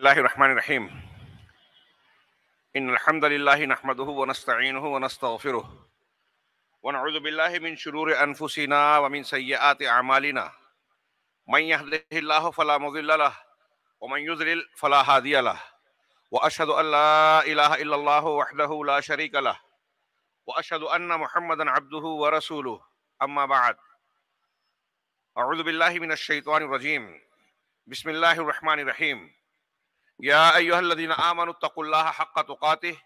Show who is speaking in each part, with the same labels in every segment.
Speaker 1: الله الرحمن الرحيم إن الحمد لله نحمده ونستعينه ونستغفره ونعوذ بالله من شرور أنفسنا ومن سيئات أعمالنا من يهده الله فلا مضل له ومن يضلل فلا هادي له وأشهد أن لا إله إلا الله وحده لا شريك له وأشهد أن محمدا عبده ورسوله أما بعد أعوذ بالله من الشيطان الرجيم بسم الله الرحمن الرحيم يا أيها الذين آمنوا اتقوا الله حق تقاته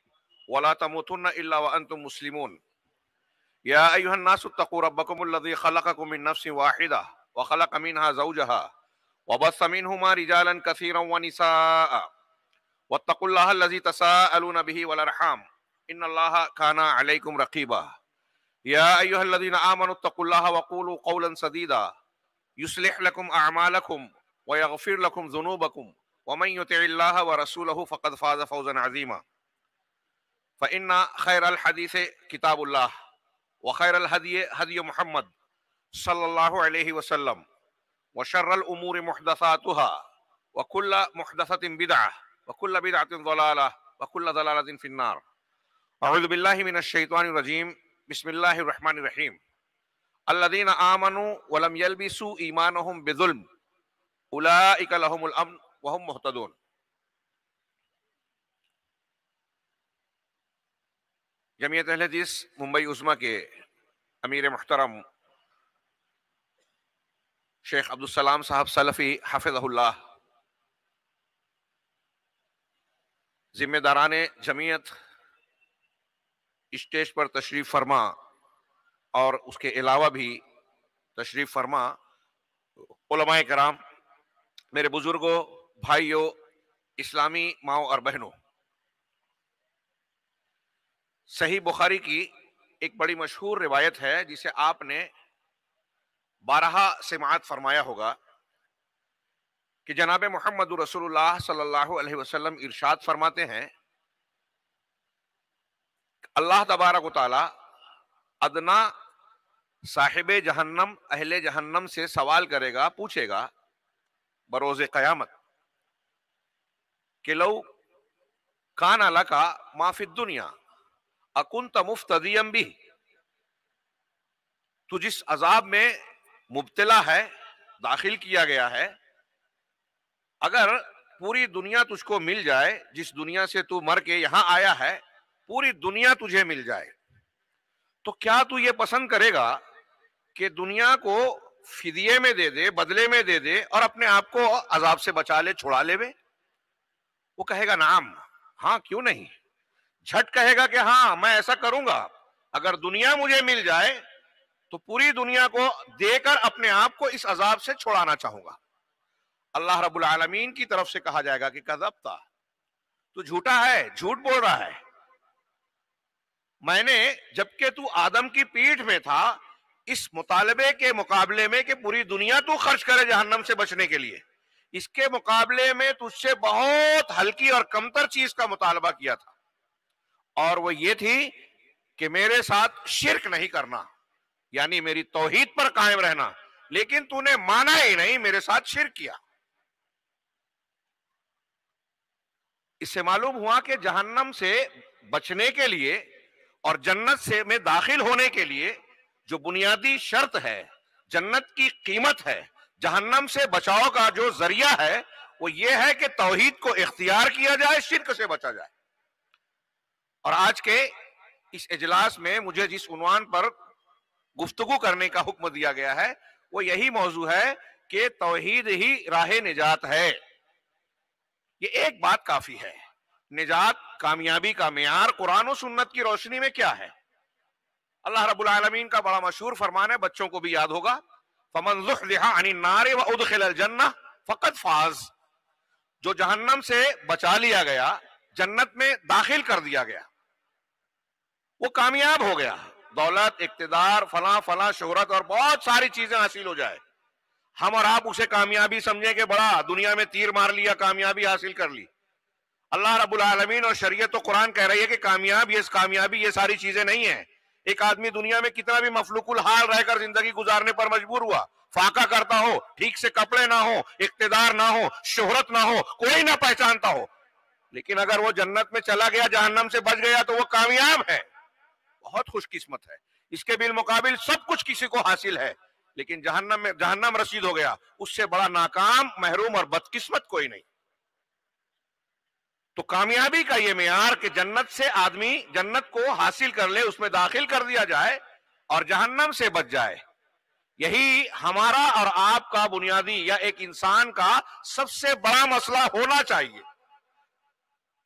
Speaker 1: ولا تموتن إلا وأنتم مسلمون يا أيها الناس اتقوا ربكم الذي خلقكم من نفس واحدة وخلق منها زوجها وبث منهما رجالا كثيرا ونساء واتقوا الله الذي تساءلون به والأرحام إن الله كان عليكم رقيبا يا أيها الذين آمنوا اتقوا الله وقولوا قولا سديدا يصلح لكم أعمالكم ويغفر لكم ذنوبكم ومن يطع الله ورسوله فقد فاز فوزا عظيما فإن خير الحديث كتاب الله وخير الهدي هدي محمد صلى الله عليه وسلم وشر الأمور محدثاتها وكل محدثة بدعة وكل بدعة ضلالة وكل ضلالة في النار أعوذ بالله من الشيطان الرجيم بسم الله الرحمن الرحيم الذين آمنوا ولم يلبسوا إيمانهم بظلم أولئك لهم الأمن وهم مهتدون۔ جمعیت اہل حدیث ممبئی عظمیٰ کے امیر محترم شیخ عبدالسلام صاحب سلفی حفظہ اللہ، ذمہ داران جمعیت اسٹیج پر تشریف فرما اور اس کے علاوہ بھی تشریف فرما، علماء کرام، میرے بزرگوں، بھائیوں، اسلامی ماؤں اور بہنوں، صحیح بخاری کی ایک بڑی مشہور روایت ہے جسے آپ نے بارہا سماعت فرمایا ہوگا کہ جناب محمد رسول اللہ صلی اللہ علیہ وسلم ارشاد فرماتے ہیں، اللہ تبارک و تعالی ادنا صاحب جہنم اہل جہنم سے سوال کرے گا، پوچھے گا بروز قیامت کہ لو کان لکا ما فی الدنیا اکنت مفتدیا بہ، تو جس عذاب میں مبتلا ہے، داخل کیا گیا ہے، اگر پوری دنیا تجھ کو مل جائے، جس دنیا سے تو مر کے یہاں آیا ہے پوری دنیا تجھے مل جائے، تو کیا تو یہ پسند کرے گا کہ دنیا کو فدیے میں دے دے، بدلے میں دے دے، اور اپنے آپ کو عذاب سے بچا لے، چھڑا لے وے؟ وہ کہے گا نعم، ہاں کیوں نہیں، جھٹ کہے گا کہ ہاں میں ایسا کروں گا، اگر دنیا مجھے مل جائے تو پوری دنیا کو دے کر اپنے آپ کو اس عذاب سے چھڑانا چاہوں گا۔ اللہ رب العالمین کی طرف سے کہا جائے گا کہ کذبتا، تو جھوٹا ہے، جھوٹ بول رہا ہے، میں نے جبکہ تو آدم کی پیٹھ میں تھا اس مطالبے کے مقابلے میں کہ پوری دنیا تو خرچ کرے جہنم سے بچنے کے لیے، اس کے مقابلے میں تجھ سے بہت ہلکی اور کمتر چیز کا مطالبہ کیا تھا، اور وہ یہ تھی کہ میرے ساتھ شرک نہیں کرنا، یعنی میری توحید پر قائم رہنا، لیکن تو نے مانا ہی نہیں، میرے ساتھ شرک کیا۔ اس سے معلوم ہوا کہ جہنم سے بچنے کے لیے اور جنت سے میں داخل ہونے کے لیے جو بنیادی شرط ہے، جنت کی قیمت ہے، جہنم سے بچاؤ کا جو ذریعہ ہے، وہ یہ ہے کہ توحید کو اختیار کیا جائے، شرک سے بچا جائے۔ اور آج کے اس اجلاس میں مجھے جس عنوان پر گفتگو کرنے کا حکم دیا گیا ہے وہ یہی موضوع ہے کہ توحید ہی راہ نجات ہے۔ یہ ایک بات کافی ہے، نجات، کامیابی کا معیار قرآن و سنت کی روشنی میں کیا ہے؟ اللہ رب العالمین کا بڑا مشہور فرمان ہے، بچوں کو بھی یاد ہوگا، فَمَنْ زُحْزِحَ عَنِ النَّارِ وَأُدْخِلَ الْجَنَّةَ فَقَدْ فَازَ، جو جہنم سے بچا لیا گیا، جنت میں داخل کر دیا گیا، وہ کامیاب ہو گیا۔ دولت، اقتدار، فلاں فلاں، شہرت اور بہت ساری چیزیں حاصل ہو جائے، ہم اور آپ اسے کامیابی سمجھیں کہ بڑا دنیا میں تیر مار لیا، کامیابی حاصل کر لی۔ اللہ رب العالمین اور شریعت و قرآن کہہ رہی ہے کہ کامیابی یہ ساری چیزیں نہیں ہیں، ایک آدمی دنیا میں کتنا بھی مفلوق الحال رہ کر زندگی گزارنے پر مجبور ہوا، فاقہ کرتا ہو، ٹھیک سے کپڑے نہ ہو، اقتدار نہ ہو، شہرت نہ ہو، کوئی نہ پہچانتا ہو، لیکن اگر وہ جنت میں چلا گیا، جہنم سے بچ گیا، تو وہ کامیاب ہے، بہت خوش قسمت ہے۔ اس کے بالمقابل سب کچھ کسی کو حاصل ہے، لیکن جہنم رسید ہو گیا، اس سے بڑا ناکام، محروم اور بدقسمت کوئی نہیں۔ تو کامیابی کا یہ معیار کہ جنت سے آدمی جنت کو حاصل کر لے، اس میں داخل کر دیا جائے اور جہنم سے بچ جائے، یہی ہمارا اور آپ کا بنیادی یا ایک انسان کا سب سے بڑا مسئلہ ہونا چاہیے،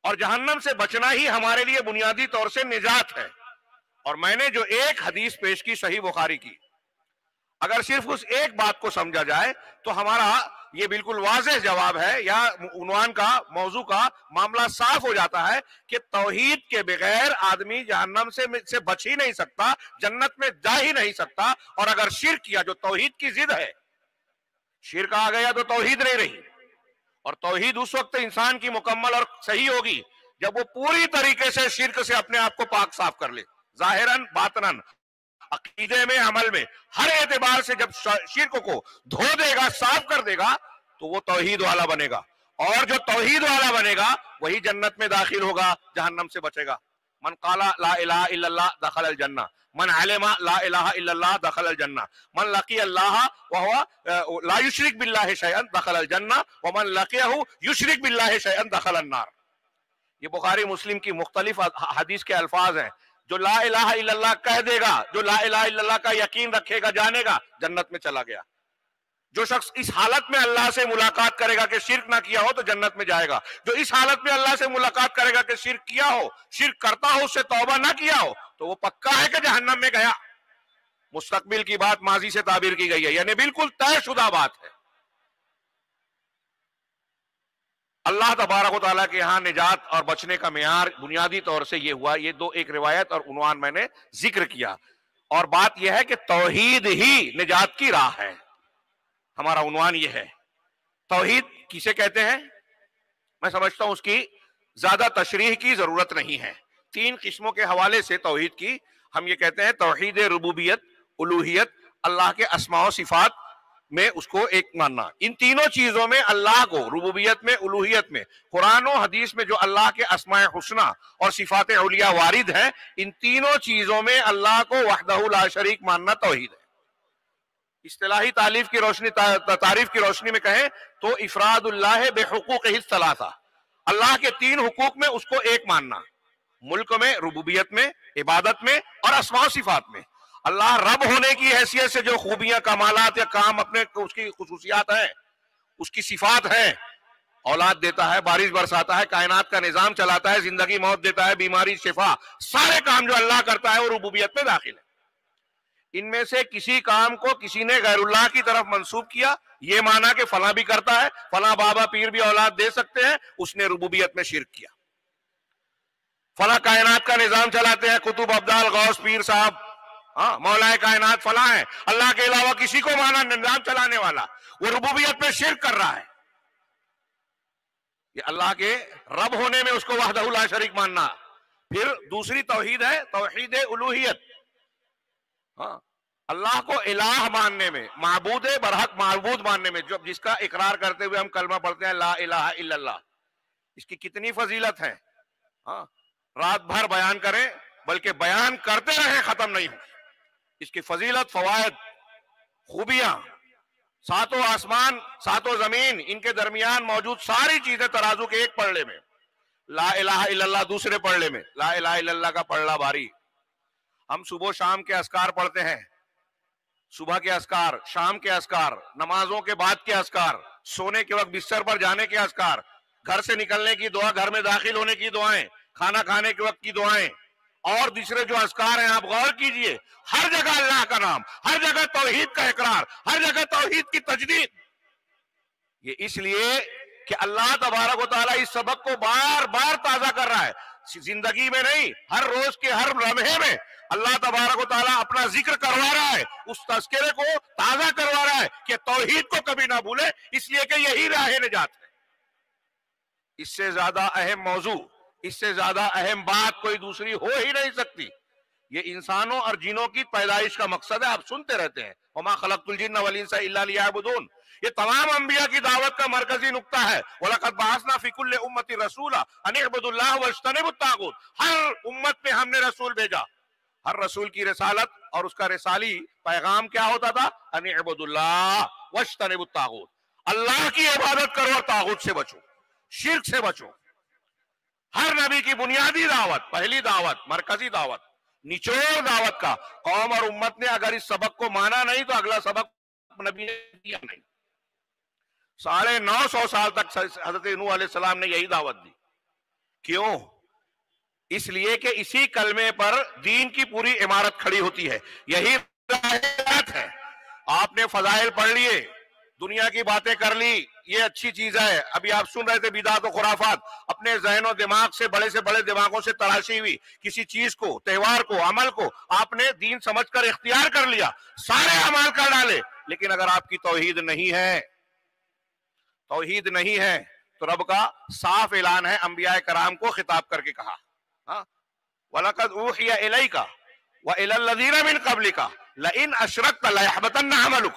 Speaker 1: اور جہنم سے بچنا ہی ہمارے لیے بنیادی طور سے نجات ہے۔ اور میں نے جو ایک حدیث پیش کی صحیح بخاری کی، اگر صرف اس ایک بات کو سمجھا جائے تو ہمارا یہ بالکل واضح جواب ہے، یا عنوان کا، موضوع کا معاملہ صاف ہو جاتا ہے کہ توحید کے بغیر آدمی جہنم سے بچ ہی نہیں سکتا، جنت میں جا ہی نہیں سکتا۔ اور اگر شرک کیا، جو توحید کی ضد ہے، شرک آ گیا تو توحید نہیں رہی، اور توحید اس وقت انسان کی مکمل اور صحیح ہوگی جب وہ پوری طریقے سے شرک سے اپنے آپ کو پاک صاف کر لے، ظاہراً باطناً، عقیدے میں، عمل میں، ہر اعتبار سے جب شرک کو دھو دے گا، صاف کر دے گا، تو وہ توحید والا بنے گا، اور جو توحید والا بنے گا وہی جنت میں داخل ہوگا، جہنم سے بچے گا۔ من قال لا الہ الا اللہ دخل الجنہ، من علم لا الہ الا اللہ دخل الجنہ، من لقی اللہ وهو لا یشرک باللہ شیئا دخل الجنہ، ومن لقیہ یشرک باللہ شیئا دخل النار۔ یہ بخاری مسلم کی مختلف حدیث کے الفاظ ہیں۔ جو لا الہ الا اللہ کہہ دے گا، جو لا الہ الا اللہ کا یقین رکھے گا، جانے گا، جنت میں چلا گیا۔ جو شخص اس حالت میں اللہ سے ملاقات کرے گا کہ شرک نہ کیا ہو تو جنت میں جائے گا، جو اس حالت میں اللہ سے ملاقات کرے گا کہ شرک کیا ہو، شرک کرتا ہو، اس سے توبہ نہ کیا ہو، تو وہ پکا ہے کہ جہنم میں گیا۔ مستقبل کی بات ماضی سے تعبیر کی گئی ہے، یعنی بالکل طے شدہ بات ہے۔ اللہ تبارک و تعالیٰ کے یہاں نجات اور بچنے کا معیار بنیادی طور سے یہ ہوا۔ یہ دو، ایک روایت اور عنوان میں نے ذکر کیا، اور بات یہ ہے کہ توحید ہی نجات کی راہ ہے۔ ہمارا عنوان یہ ہے۔ توحید کسے کہتے ہیں؟ میں سمجھتا ہوں اس کی زیادہ تشریح کی ضرورت نہیں ہے۔ تین قسموں کے حوالے سے توحید کی ہم یہ کہتے ہیں: توحید ربوبیت، الوہیت، اللہ کے اسماء و صفات میں اس کو ایک ماننا۔ ان تینوں چیزوں میں اللہ کو، ربوبیت میں، الوہیت میں، قرآن و حدیث میں جو اللہ کے اسماء حسنہ اور صفات علیہ وارد ہیں، ان تینوں چیزوں میں اللہ کو وحدہ لا شریک ماننا توحید ہے۔ اصطلاحی تعریف کی روشنی میں کہیں تو افراد اللہ بحقوقہ الثلاثہ، اللہ کے تین حقوق میں اس کو ایک ماننا، ملک میں، ربوبیت میں، عبادت میں، اور اسماء و صفات میں۔ اللہ رب ہونے کی حیثیت سے جو خوبیاں، کمالات یا کام اپنے اس کی خصوصیات ہیں، اس کی صفات ہیں، اولاد دیتا ہے، بارش برساتا ہے، کائنات کا نظام چلاتا ہے، زندگی موت دیتا ہے، بیماری شفا، سارے کام جو اللہ کرتا ہے وہ ربوبیت میں داخل ہے۔ ان میں سے کسی کام کو کسی نے غیر اللہ کی طرف منسوب کیا، یہ مانا کہ فلاں بھی کرتا ہے، فلاں بابا پیر بھی اولاد دے سکتے ہیں، اس نے ربوبیت میں شرک کیا۔ فلاں کائنات کا نظام چلاتے ہیں، قطب، ابدال، غوث، پیر صاحب، ہاں، مولا کائنات فلاں ہے، اللہ کے علاوہ کسی کو مانا نظام چلانے والا، وہ ربوبیت میں شرک کر رہا ہے۔ یہ اللہ کے رب ہونے میں اس کو وحدہ لا شریک ماننا۔ پھر دوسری توحید ہے توحید الوہیت، ہاں، اللہ کو الہ ماننے میں، معبود برحق معبود ماننے میں، جو جس کا اقرار کرتے ہوئے ہم کلمہ پڑھتے ہیں لا الہ الا اللہ۔ اس کی کتنی فضیلت ہے، ہاں، رات بھر بیان کریں بلکہ بیان کرتے رہیں، ختم نہیں ہو۔ اس کی فضیلت، فوائد، خوبیاں، ساتوں آسمان، ساتوں زمین، ان کے درمیان موجود ساری چیزیں ترازو کے ایک پلڑے میں، لا الہ الا اللہ دوسرے پلڑے میں، لا الہ الا اللہ کا پلڑا بھاری۔ ہم صبح و شام کے اذکار پڑھتے ہیں، صبح کے اذکار، شام کے اذکار، نمازوں کے بعد کے اذکار، سونے کے وقت بستر پر جانے کے اذکار، گھر سے نکلنے کی دعا، گھر میں داخل ہونے کی دعائیں، کھانا کھانے کے وقت کی دعائیں، اور دوسرے جو اذکار ہیں، آپ غور کیجئے، ہر جگہ اللہ کا نام، ہر جگہ توحید کا اقرار، ہر جگہ توحید کی تجدید۔ یہ اس لیے کہ اللہ تبارک و تعالیٰ اس سبق کو بار بار تازہ کر رہا ہے، زندگی میں نہیں، ہر روز کے ہر لمحے میں اللہ تبارک و تعالیٰ اپنا ذکر کروا رہا ہے، اس تذکرے کو تازہ کروا رہا ہے کہ توحید کو کبھی نہ بھولے، اس لیے کہ یہی راہ نجات ہے۔ اس سے زیادہ اہم موضوع، اس سے زیادہ اہم بات کوئی دوسری ہو ہی نہیں سکتی۔ یہ انسانوں اور جنوں کی پیدائش کا مقصد ہے. آپ سنتے رہتے ہیں وما خلقت الجن والانس الا لیعبدون. یہ تمام انبیاء کی دعوت کا مرکزی نقطہ ہے. وَلَقَدْ بَعَثْنَا فِي كُلِّ أُمَّةٍ رَسُولًا أَنِ اعْبُدُوا اللَّهَ وَاجْتَنِبُوا الطَّاغُوتَ. ہر امت میں ہم نے رسول بھیجا. ہر رسول کی رسالت اور اس کا رسالی پیغام کیا ہوتا تھا؟ أَنِ اعْبُدُوا اللَّهَ وَاجْتَنِبُوا الطَّاغُوتَ. اللہ کی عبادت کرو اور طاغوت سے بچو، شرک سے بچو. ہر نبی کی بنیادی دعوت، پہلی دعوت، مرکزی دعوت، نچوڑ دعوت کا قوم اور امت نے اگر اس سبق کو مانا نہیں تو اگلا سبق نبی نے دیا نہیں. 950 سال تک حضرت نوح علیہ السلام نے یہی دعوت دی. کیوں؟ اس لیے کہ اسی کلمے پر دین کی پوری عمارت کھڑی ہوتی ہے. یہی بات ہے. آپ نے فضائل پڑھ لیے، دنیا کی باتیں کر لی، یہ اچھی چیز ہے. ابھی آپ سن رہے تھے بدعت و خرافات. اپنے ذہن و دماغ سے بڑے دماغوں سے تراشی ہوئی کسی چیز کو، تہوار کو، عمل کو آپ نے دین سمجھ کر اختیار کر لیا، سارے عمل کر ڈالے. لیکن اگر آپ کی توحید نہیں ہے تو رب کا صاف اعلان ہے، انبیاء کرام کو خطاب کر کے کہا وَلَقَدْ أُوحِيَ إِلَيْكَ وَإِلَى الَّذِينَ مِن قَبْلِكَ لَئِنْ أَشْرَكْتَ لَيَحْبَطَنَّ عَمَلُكَ.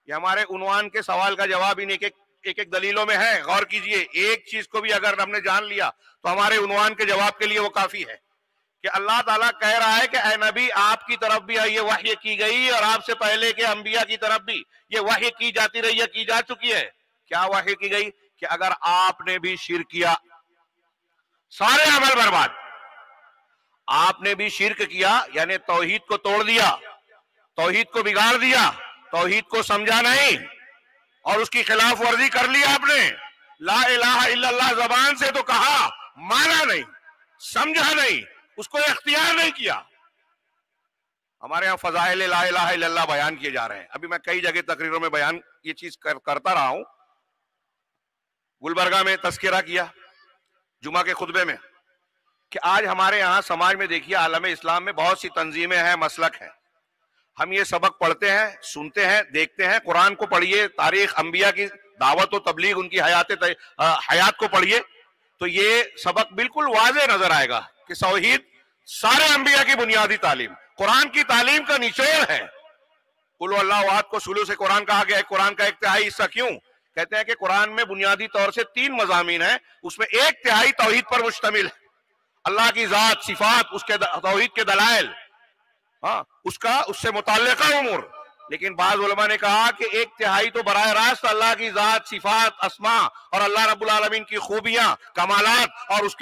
Speaker 1: یہ ہمارے عنوان کے سوال کا جواب ان ایک دلیلوں میں ہے. غور کیجئے. ایک چیز کو بھی اگر ہم نے جان لیا تو ہمارے عنوان کے جواب کے لیے وہ کافی ہے کہ اللہ تعالیٰ کہہ رہا ہے کہ اے نبی آپ کی طرف بھی یہ وحی کی گئی اور آپ سے پہلے کے انبیاء کی طرف بھی یہ وحی کی جاتی رہی ہے، کی جا چکی ہے. کیا وحی کی گئی؟ کہ اگر آپ نے بھی شرک کیا سارے عمل برباد. آپ نے بھی شرک کیا یعنی توحید کو توڑ دیا، توحید کو بگاڑ دیا، توحید کو سمجھا نہیں اور اس کی خلاف ورزی کر لی. آپ نے لا الہ الا اللہ زبان سے تو کہا، مانا نہیں، سمجھا نہیں، اس کو اختیار نہیں کیا. ہمارے ہاں فضائل لا الہ الا اللہ بیان کیے جا رہے ہیں. ابھی میں کئی جگہ تقریروں میں بیان یہ چیز کرتا رہا ہوں. گلبرگہ میں تذکرہ کیا جمعہ کے خطبے میں کہ آج ہمارے یہاں سماج میں دیکھیے عالم اسلام میں بہت سی تنظیمیں ہیں، مسلک ہیں. ہم یہ سبق پڑھتے ہیں، سنتے ہیں، دیکھتے ہیں. قرآن کو پڑھیے، تاریخ انبیاء کی دعوت و تبلیغ، ان کی حیات کو پڑھیے تو یہ سبق بالکل واضح نظر آئے گا کہ توحید سارے انبیاء کی بنیادی تعلیم، قرآن کی تعلیم کا نچوڑ ہے. قل اللہ احد کو شروع سے قرآن کہا گیا ہے. قرآن کا ایک تہائی حصہ کیوں؟ کہتے ہیں کہ قرآن میں بنیادی طور سے 3 مضامین ہیں، اس میں ایک تہائی توحید پر مشتمل ہے. اللہ کی ذات، صفات، اس کے توحید کے دلائل، اس سے متعلقہ امور. لیکن بعض علماء نے کہا کہ ایک تہائی تو براہ راست اللہ کی ذات، صفات، اسماء اور اللہ رب العالمین کی خوبیاں، کمالات اور اس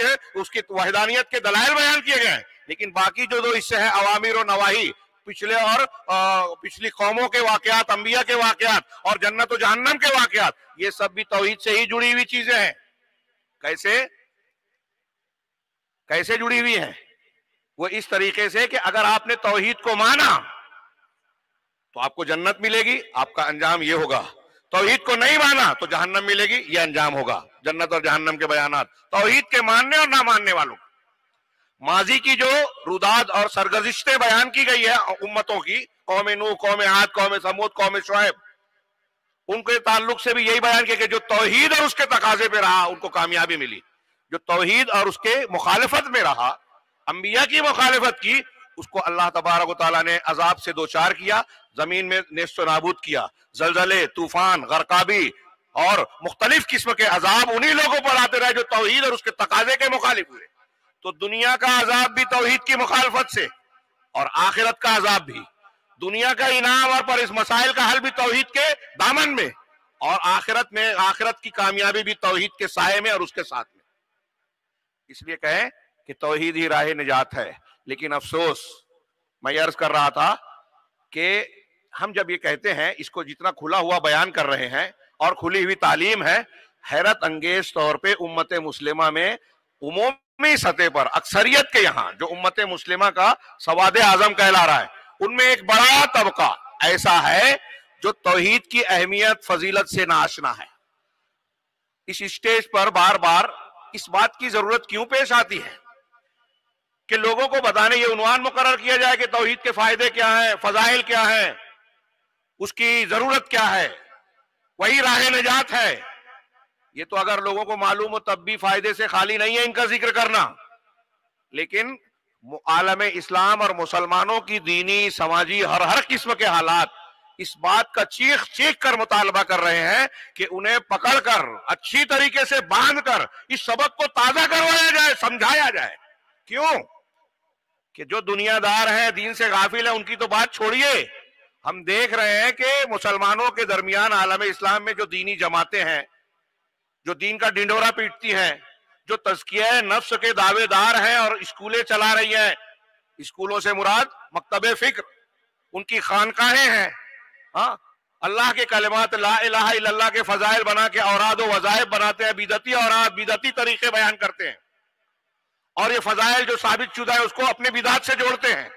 Speaker 1: کی وحدانیت کے دلائل بیان کیے گئے ہیں. لیکن باقی جو 2 حصے ہیں، اوامر و نواہی، پچھلی قوموں کے واقعات، انبیاء کے واقعات اور جنت و جہنم کے واقعات، یہ سب بھی توحید سے ہی جڑی ہوئی چیزیں ہیں. کیسے جڑی ہوئی ہیں؟ وہ اس طریقے سے کہ اگر آپ نے توحید کو مانا تو آپ کو جنت ملے گی، آپ کا انجام یہ ہوگا. توحید کو نہیں مانا تو جہنم ملے گی، یہ انجام ہوگا. جنت اور جہنم کے بیانات توحید کے ماننے اور نہ ماننے والوں. ماضی کی جو روداد اور سرگزشتیں بیان کی گئی ہے امتوں کی، قوم نوح، قوم عاد، قوم ثمود، قوم شعیب، ان کے تعلق سے بھی یہی بیان کیا کہ جو توحید اور اس کے تقاضے پہ رہا ان کو کامیابی ملی. جو توحید اور اس کے مخالفت میں رہا، انبیاء کی مخالفت کی، اس کو اللہ تبارک و تعالیٰ نے عذاب سے دوچار کیا، زمین میں نیست و نابود کیا. زلزلے، طوفان، غرقابی اور مختلف قسم کے عذاب انہی لوگوں پر آتے رہے جو توحید اور اس کے تقاضے کے مخالف ہوئے. تو دنیا کا عذاب بھی توحید کی مخالفت سے اور آخرت کا عذاب بھی. دنیا کا انعام اور پر اس مسائل کا حل بھی توحید کے دامن میں، اور آخرت کی کامیابی بھی توحید کے سائے میں اور اس کے ساتھ میں. اس لیے کہیں کہ توحید ہی راہ نجات ہے. لیکن افسوس، میں عرض کر رہا تھا کہ ہم جب یہ کہتے ہیں، اس کو جتنا کھلا ہوا بیان کر رہے ہیں اور کھلی ہوئی تعلیم ہے، حیرت انگیز طور پہ امت مسلمہ میں عمومی سطح پر اکثریت کے یہاں جو امت مسلمہ کا سواد اعظم کہلا رہا ہے، ان میں ایک بڑا طبقہ ایسا ہے جو توحید کی اہمیت، فضیلت سے ناآشنا ہے. اس اسٹیج پر بار بار اس بات کی ضرورت کیوں پیش آتی ہے کہ لوگوں کو بتانے، یہ عنوان مقرر کیا جائے کہ توحید کے فائدے کیا ہیں، فضائل کیا ہیں، اس کی ضرورت کیا ہے، وہی راہ نجات ہے. یہ تو اگر لوگوں کو معلوم ہو تب بھی فائدے سے خالی نہیں ہے ان کا ذکر کرنا. لیکن عالم اسلام اور مسلمانوں کی دینی سماجی ہر قسم کے حالات اس بات کا چیخ چیخ کر مطالبہ کر رہے ہیں کہ انہیں پکڑ کر اچھی طریقے سے باندھ کر اس سبق کو تازہ کروایا جائے، سمجھایا جائے۔ کیوں کہ جو دنیا دار ہیں، دین سے غافل ہیں، ان کی تو بات چھوڑیے۔ ہم دیکھ رہے ہیں کہ مسلمانوں کے درمیان عالم اسلام میں جو دینی جماعتیں ہیں، جو دین کا ڈنڈورا پیٹتی ہیں، جو تزکیہ نفس کے دعوے دار ہیں اور اسکولیں چلا رہی ہیں، اسکولوں سے مراد مکتب فکر، ان کی خانقاہیں ہیں، ہاں، اللہ کے کلمات لا الہ الا اللہ کے فضائل بنا کے اوراد و وظائف بناتے ہیں، بدعتی اوراد، بدعتی طریقے بیان کرتے ہیں، اور یہ فضائل جو ثابت شدہ ہے اس کو اپنے بدعت سے جوڑتے ہیں۔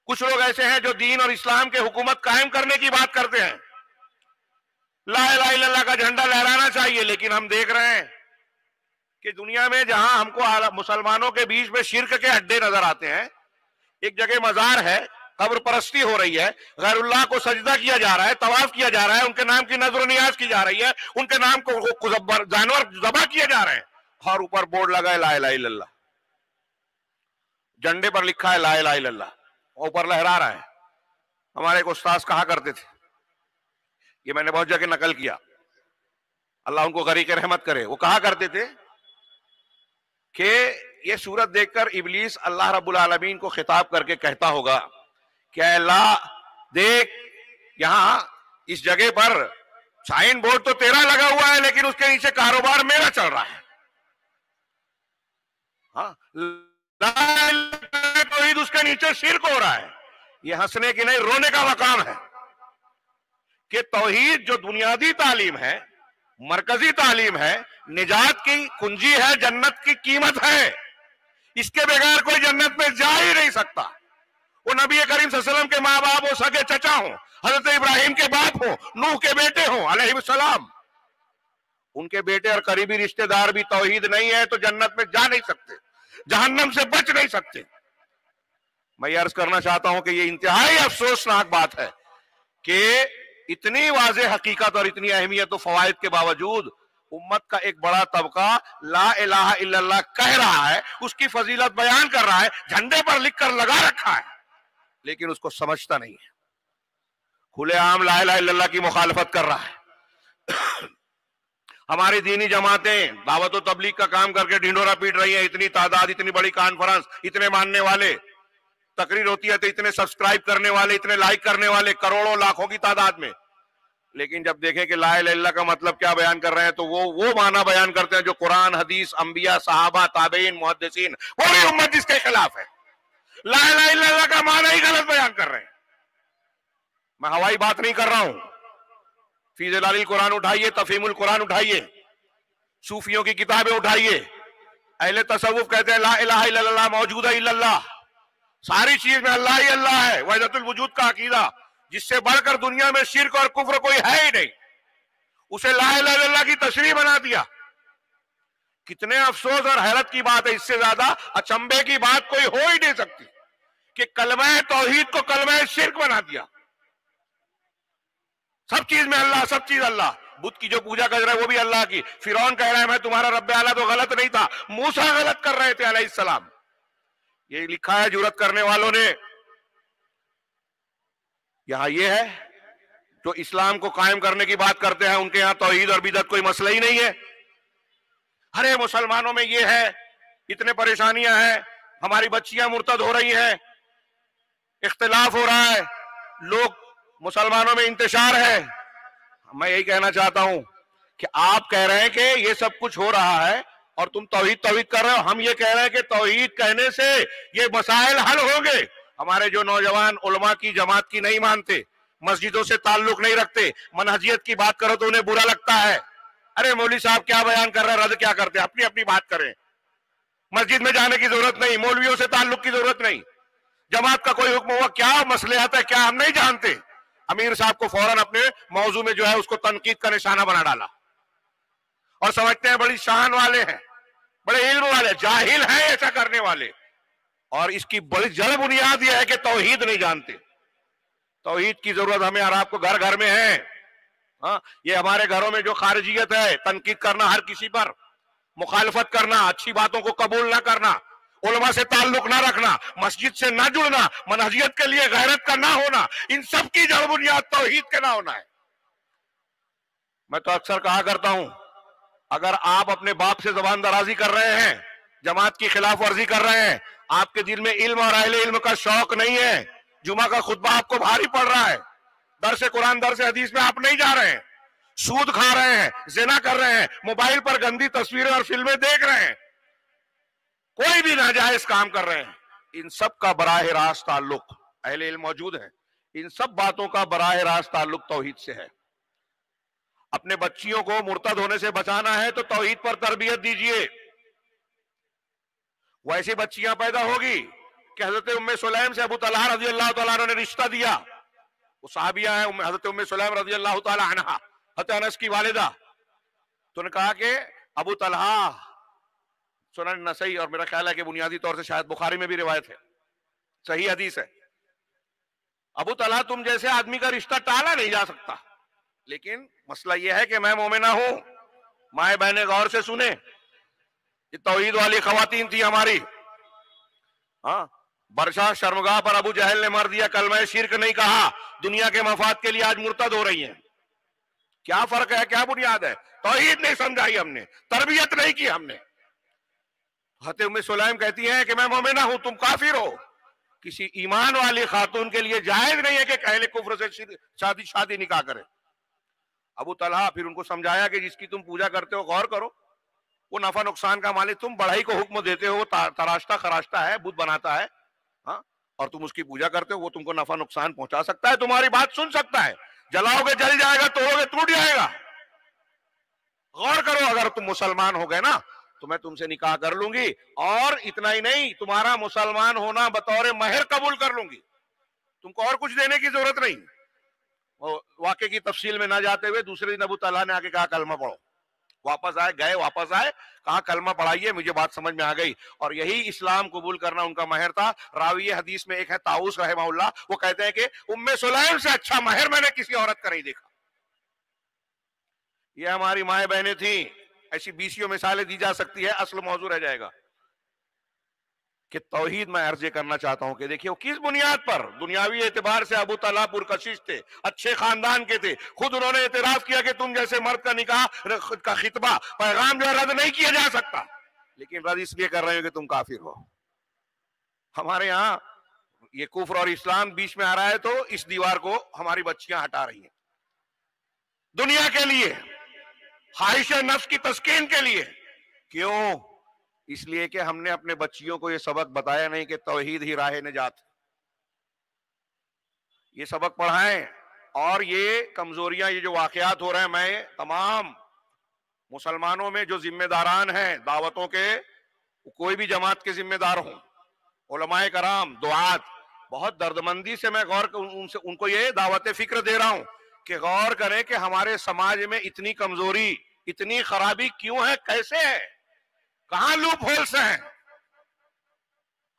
Speaker 1: کچھ لوگ ایسے ہیں جو دین اور اسلام کے حکومت قائم کرنے کی بات کرتے ہیں، لا الہ الا اللہ کا جھنڈا لہرانا چاہیے، لیکن ہم دیکھ رہے ہیں کہ دنیا میں جہاں ہم کو مسلمانوں کے بیچ میں شرک کے اڈے نظر آتے ہیں، ایک جگہ مزار ہے، قبر پرستی ہو رہی ہے، غیر اللہ کو سجدہ کیا جا رہا ہے، طواف کیا جا رہا ہے، ان کے نام کی نذر و نیاز کی جا رہی ہے، ان کے نام کو جانور ذبح کیے جا رہے ہیں، اور اوپر بورڈ لگا ہے لا الہ الا اللہ، جھنڈے پر لکھا ہے لا الہ الا اللہ، اوپر لہرا رہا ہے۔ ہمارے ایک استاذ کہا کرتے تھے، یہ میں نے بہت جگہ نقل کیا، اللہ ان کو غریق رحمت کرے، وہ کہا کرتے تھے کہ یہ صورت دیکھ کر ابلیس اللہ رب العالمین کو خطاب کر کے کہتا ہوگا کہ اے اللہ دیکھ، یہاں اس جگہ پر سائن بورڈ تو تیرا لگا ہوا ہے، لیکن اس کے نیچے کاروبار میرا چل رہا ہے، ہاں، توحید اس کے نیچے شرک ہو رہا ہے۔ یہ ہنسنے کی نہیں، رونے کا مقام ہے کہ توحید جو بنیادی تعلیم ہے، مرکزی تعلیم ہے، نجات کی کنجی ہے، جنت کی قیمت ہے، اس کے بغیر کوئی جنت میں جا ہی نہیں سکتا۔ وہ نبی کریم صلی اللہ علیہ وسلم کے ماں باپ ہو، سگے چچا ہوں، حضرت ابراہیم کے باپ ہوں، نوح کے بیٹے ہوں علیہ السلام، ان کے بیٹے اور قریبی رشتہ دار بھی توحید نہیں ہے تو جنت میں جا نہیں سکتے، جہنم سے بچ نہیں سکتے۔ میں یہ عرض کرنا چاہتا ہوں کہ یہ انتہائی افسوسناک بات ہے کہ اتنی واضح حقیقت اور اتنی اہمیت و فوائد کے باوجود امت کا ایک بڑا طبقہ لا الہ الا اللہ کہہ رہا ہے، اس کی فضیلت بیان کر رہا ہے، جھنڈے پر لکھ کر لگا رکھا ہے، لیکن اس کو سمجھتا نہیں ہے، کھلے عام لا الہ الا اللہ کی مخالفت کر رہا ہے۔ ہماری دینی جماعتیں دعوت و تبلیغ کا کام کر کے ڈھنڈورا پیٹ رہی ہیں، اتنی تعداد، اتنی بڑی کانفرنس، اتنے ماننے والے، تقریر ہوتی ہے تو اتنے سبسکرائب کرنے والے، اتنے لائک کرنے والے، کروڑوں لاکھوں کی تعداد میں، لیکن جب دیکھیں کہ لا الہ الا اللہ کا مطلب کیا بیان کر رہے ہیں تو وہ معنی بیان کرتے ہیں جو قرآن، حدیث، انبیاء، صحابہ، تابعین، محدثین، پوری امت جس کے خلاف ہے، لا الہ الا اللہ کا معنی ہی غلط بیان کر رہے ہیں۔ میں ہوائی بات نہیں کر رہا ہوں، فی ظلال القرآن اٹھائیے، تفہیم القرآن اٹھائیے، صوفیوں کی کتابیں اٹھائیے، اہل تصوف کہتے ہیں لا الہ الا اللہ موجود الا اللہ، ساری چیز میں اللہ ہی اللہ ہے، وحدت الوجود کا عقیدہ جس سے بڑھ کر دنیا میں شرک اور کفر کوئی ہے ہی نہیں، اسے لا الہ الا اللہ کی تشریح بنا دیا۔ کتنے افسوس اور حیرت کی بات ہے، اس سے زیادہ اچنبے کی بات کوئی ہو ہی نہیں سکتی کہ کلمہ توحید کو کلمہ شرک بنا دیا۔ سب چیز میں اللہ، سب چیز اللہ، بدھ کی جو پوجا کر رہا ہے وہ بھی اللہ کی، فرعون کہہ رہا ہے میں تمہارا رب اعلیٰ، تو غلط نہیں تھا، موسیٰ غلط کر رہے تھے علیہ السلام۔ یہ لکھا ہے جرأت کرنے والوں نے، یہاں یہ ہے جو اسلام کو قائم کرنے کی بات کرتے ہیں، ان کے یہاں توحید اور بدعت کوئی مسئلہ ہی نہیں ہے۔ ارے مسلمانوں میں یہ ہے، اتنے پریشانیاں ہیں، ہماری بچیاں مرتد ہو رہی ہیں، اختلاف ہو رہا ہے، لوگ مسلمانوں میں انتشار ہے۔ میں یہی کہنا چاہتا ہوں کہ آپ کہہ رہے ہیں کہ یہ سب کچھ ہو رہا ہے اور تم توحید کر رہے ہو، ہم یہ کہہ رہے ہیں کہ توحید کہنے سے یہ مسائل حل ہوں گے۔ ہمارے جو نوجوان علماء کی جماعت کی نہیں مانتے، مسجدوں سے تعلق نہیں رکھتے، منہجیت کی بات کرو تو انہیں برا لگتا ہے، ارے مولوی صاحب کیا بیان کر رہے ہیں، رد کیا کرتے ہیں، اپنی اپنی بات کریں، مسجد میں جانے کی ضرورت نہیں، مولویوں سے تعلق کی ضرورت نہیں، جماعت کا کوئی حکم ہوا، کیا مصلحت ہے کیا ہم نہیں جانتے۔ امیر صاحب کو فوراً اپنے موضوع میں جو ہے اس کو تنقید کا نشانہ بنا ڈالا اور سمجھتے ہیں بڑی شان والے ہیں، بڑے علم والے، جاہل ہیں ایسا کرنے والے، اور اس کی بڑی جڑ بنیاد یہ ہے کہ توحید نہیں جانتے۔ توحید کی ضرورت ہمیں اور آپ کو گھر گھر میں ہے۔ ہاں، یہ ہمارے گھروں میں جو خارجیت ہے، تنقید کرنا ہر کسی پر، مخالفت کرنا، اچھی باتوں کو قبول نہ کرنا، علماء سے تعلق نہ رکھنا، مسجد سے نہ جڑنا، منہجیت کے لیے غیرت کا نہ ہونا، ان سب کی جڑ بنیاد توحید کے نہ ہونا ہے۔ میں تو اکثر کہا کرتا ہوں، اگر آپ اپنے باپ سے زبان درازی کر رہے ہیں، جماعت کی خلاف ورزی کر رہے ہیں، آپ کے دل میں علم اور اہل علم کا شوق نہیں ہے، جمعہ کا خطبہ آپ کو بھاری پڑ رہا ہے، درس قرآن درس حدیث میں آپ نہیں جا رہے ہیں، سود کھا رہے ہیں، زنا کر رہے ہیں، موبائل پر گندی تصویریں اور فلمیں دیکھ رہے ہیں، کوئی بھی ناجائز کام کر رہے ہیں، ان سب کا براہ راست تعلق، اہل علم موجود ہیں، ان سب باتوں کا براہ راست تعلق توحید سے ہے۔ اپنے بچیوں کو مرتد ہونے سے بچانا ہے تو توحید پر تربیت دیجئے۔ ویسی بچیاں پیدا ہوگی کہ حضرت ام سلیم سے ابو طلحہ رضی اللہ تعالیٰ عنہ نے رشتہ دیا، وہ صحابیہ ہیں، حضرت ام سلیم رضی اللہ تعالیٰ عنہ، حضرت انس کی والدہ، تو نے کہا کہ ابو طلحہ، سنن نسائی اور میرا خیال ہے کہ بنیادی طور سے شاید بخاری میں بھی روایت ہے، صحیح حدیث ہے، ابو طلحہ تم جیسے آدمی کا رشتہ ٹالا نہیں جا سکتا، لیکن مسئلہ یہ ہے کہ میں مومنہ ہوں، مائیں بہنیں غور سے سنیں، یہ توحید والی خواتین تھی ہماری، ہاں، برشا شرمگاہ پر ابو جہل نے مر دیا، کلمہ شرک نہیں کہا، دنیا کے مفاد کے لیے آج مرتد ہو رہی ہیں، کیا فرق ہے، کیا بنیاد ہے؟ توحید نہیں سمجھائی ہم نے، تربیت نہیں کی ہم نے۔ حضرت ام سلیم کہتی ہیں کہ میں مومنہ ہوں، تم کافر ہو۔ کسی ایمان والی خاتون کے لیے جائز نہیں ہے کہ اہل کفر سے شادی نکاح کرے۔ ابو طلحہ پھر ان کو سمجھایا کہ جس کی تم پوجا کرتے ہو غور کرو، وہ نفع نقصان کا مالک، تم بڑھائی کو حکم دیتے ہو، وہ تراشتا خراشتا ہے، بت بناتا ہے، ہاں، اور تم اس کی پوجا کرتے ہو، وہ تم کو نفع نقصان پہنچا سکتا ہے، تمہاری بات سن سکتا ہے، جلاؤ گے جل جائے گا، توڑو گے ٹوٹ جائے گا، غور کرو، اگر تم مسلمان ہو گئے نا تو میں تم سے نکاح کر لوں گی، اور اتنا ہی نہیں، تمہارا مسلمان ہونا بطور مہر قبول کر لوں گی، تم کو اور کچھ دینے کی ضرورت نہیں۔ واقعے کی تفصیل میں نہ جاتے ہوئے دوسرے دن ابو طلحہ نے آ کے کہا کلمہ پڑھو، واپس آئے کہا کلمہ پڑھائیے، مجھے بات سمجھ میں آ گئی، اور یہی اسلام قبول کرنا ان کا مہر تھا۔ راوی حدیث میں ایک ہے طاؤس رحمہ اللہ، وہ کہتے ہیں کہ ام سلیم سے اچھا مہر میں نے کسی عورت کا نہیں دیکھا۔ یہ ہماری مائیں بہنیں تھیں، ایسی بیسیوں مثالیں دی جا سکتی ہے، اصل موضوع رہ جائے گا کہ توحید میں عرض کرنا چاہتا ہوں کہ دیکھیے وہ کس بنیاد پر، دنیاوی اعتبار سے ابو طلحہ پرکشش تھے، اچھے خاندان کے تھے، خود انہوں نے اعتراف کیا کہ تم جیسے مرد کا نکاح کا خطبہ پیغام جو رد نہیں کیا جا سکتا، لیکن رد اس لیے کر رہے ہو کہ تم کافر ہو۔ ہمارے ہاں یہ کفر اور اسلام بیچ میں آ رہا ہے تو اس دیوار کو ہماری بچیاں ہٹا رہی ہیں، دنیا کے لیے، خواہش نفس کی تسکین کے لیے۔ کیوں؟ اس لیے کہ ہم نے اپنے بچیوں کو یہ سبق بتایا نہیں کہ توحید ہی راہ نجات، یہ سبق پڑھائیں۔ اور یہ کمزوریاں، یہ جو واقعات ہو رہے ہیں، میں تمام مسلمانوں میں جو ذمہ داران ہیں دعوتوں کے، کوئی بھی جماعت کے ذمہ دار ہوں، علماء کرام، دعات، بہت دردمندی سے میں ان کو یہ دعوت فکر دے رہا ہوں کہ غور کریں کہ ہمارے سماج میں اتنی کمزوری، اتنی خرابی کیوں ہے، کیسے ہے، کہاں لوپ ہولس ہیں؟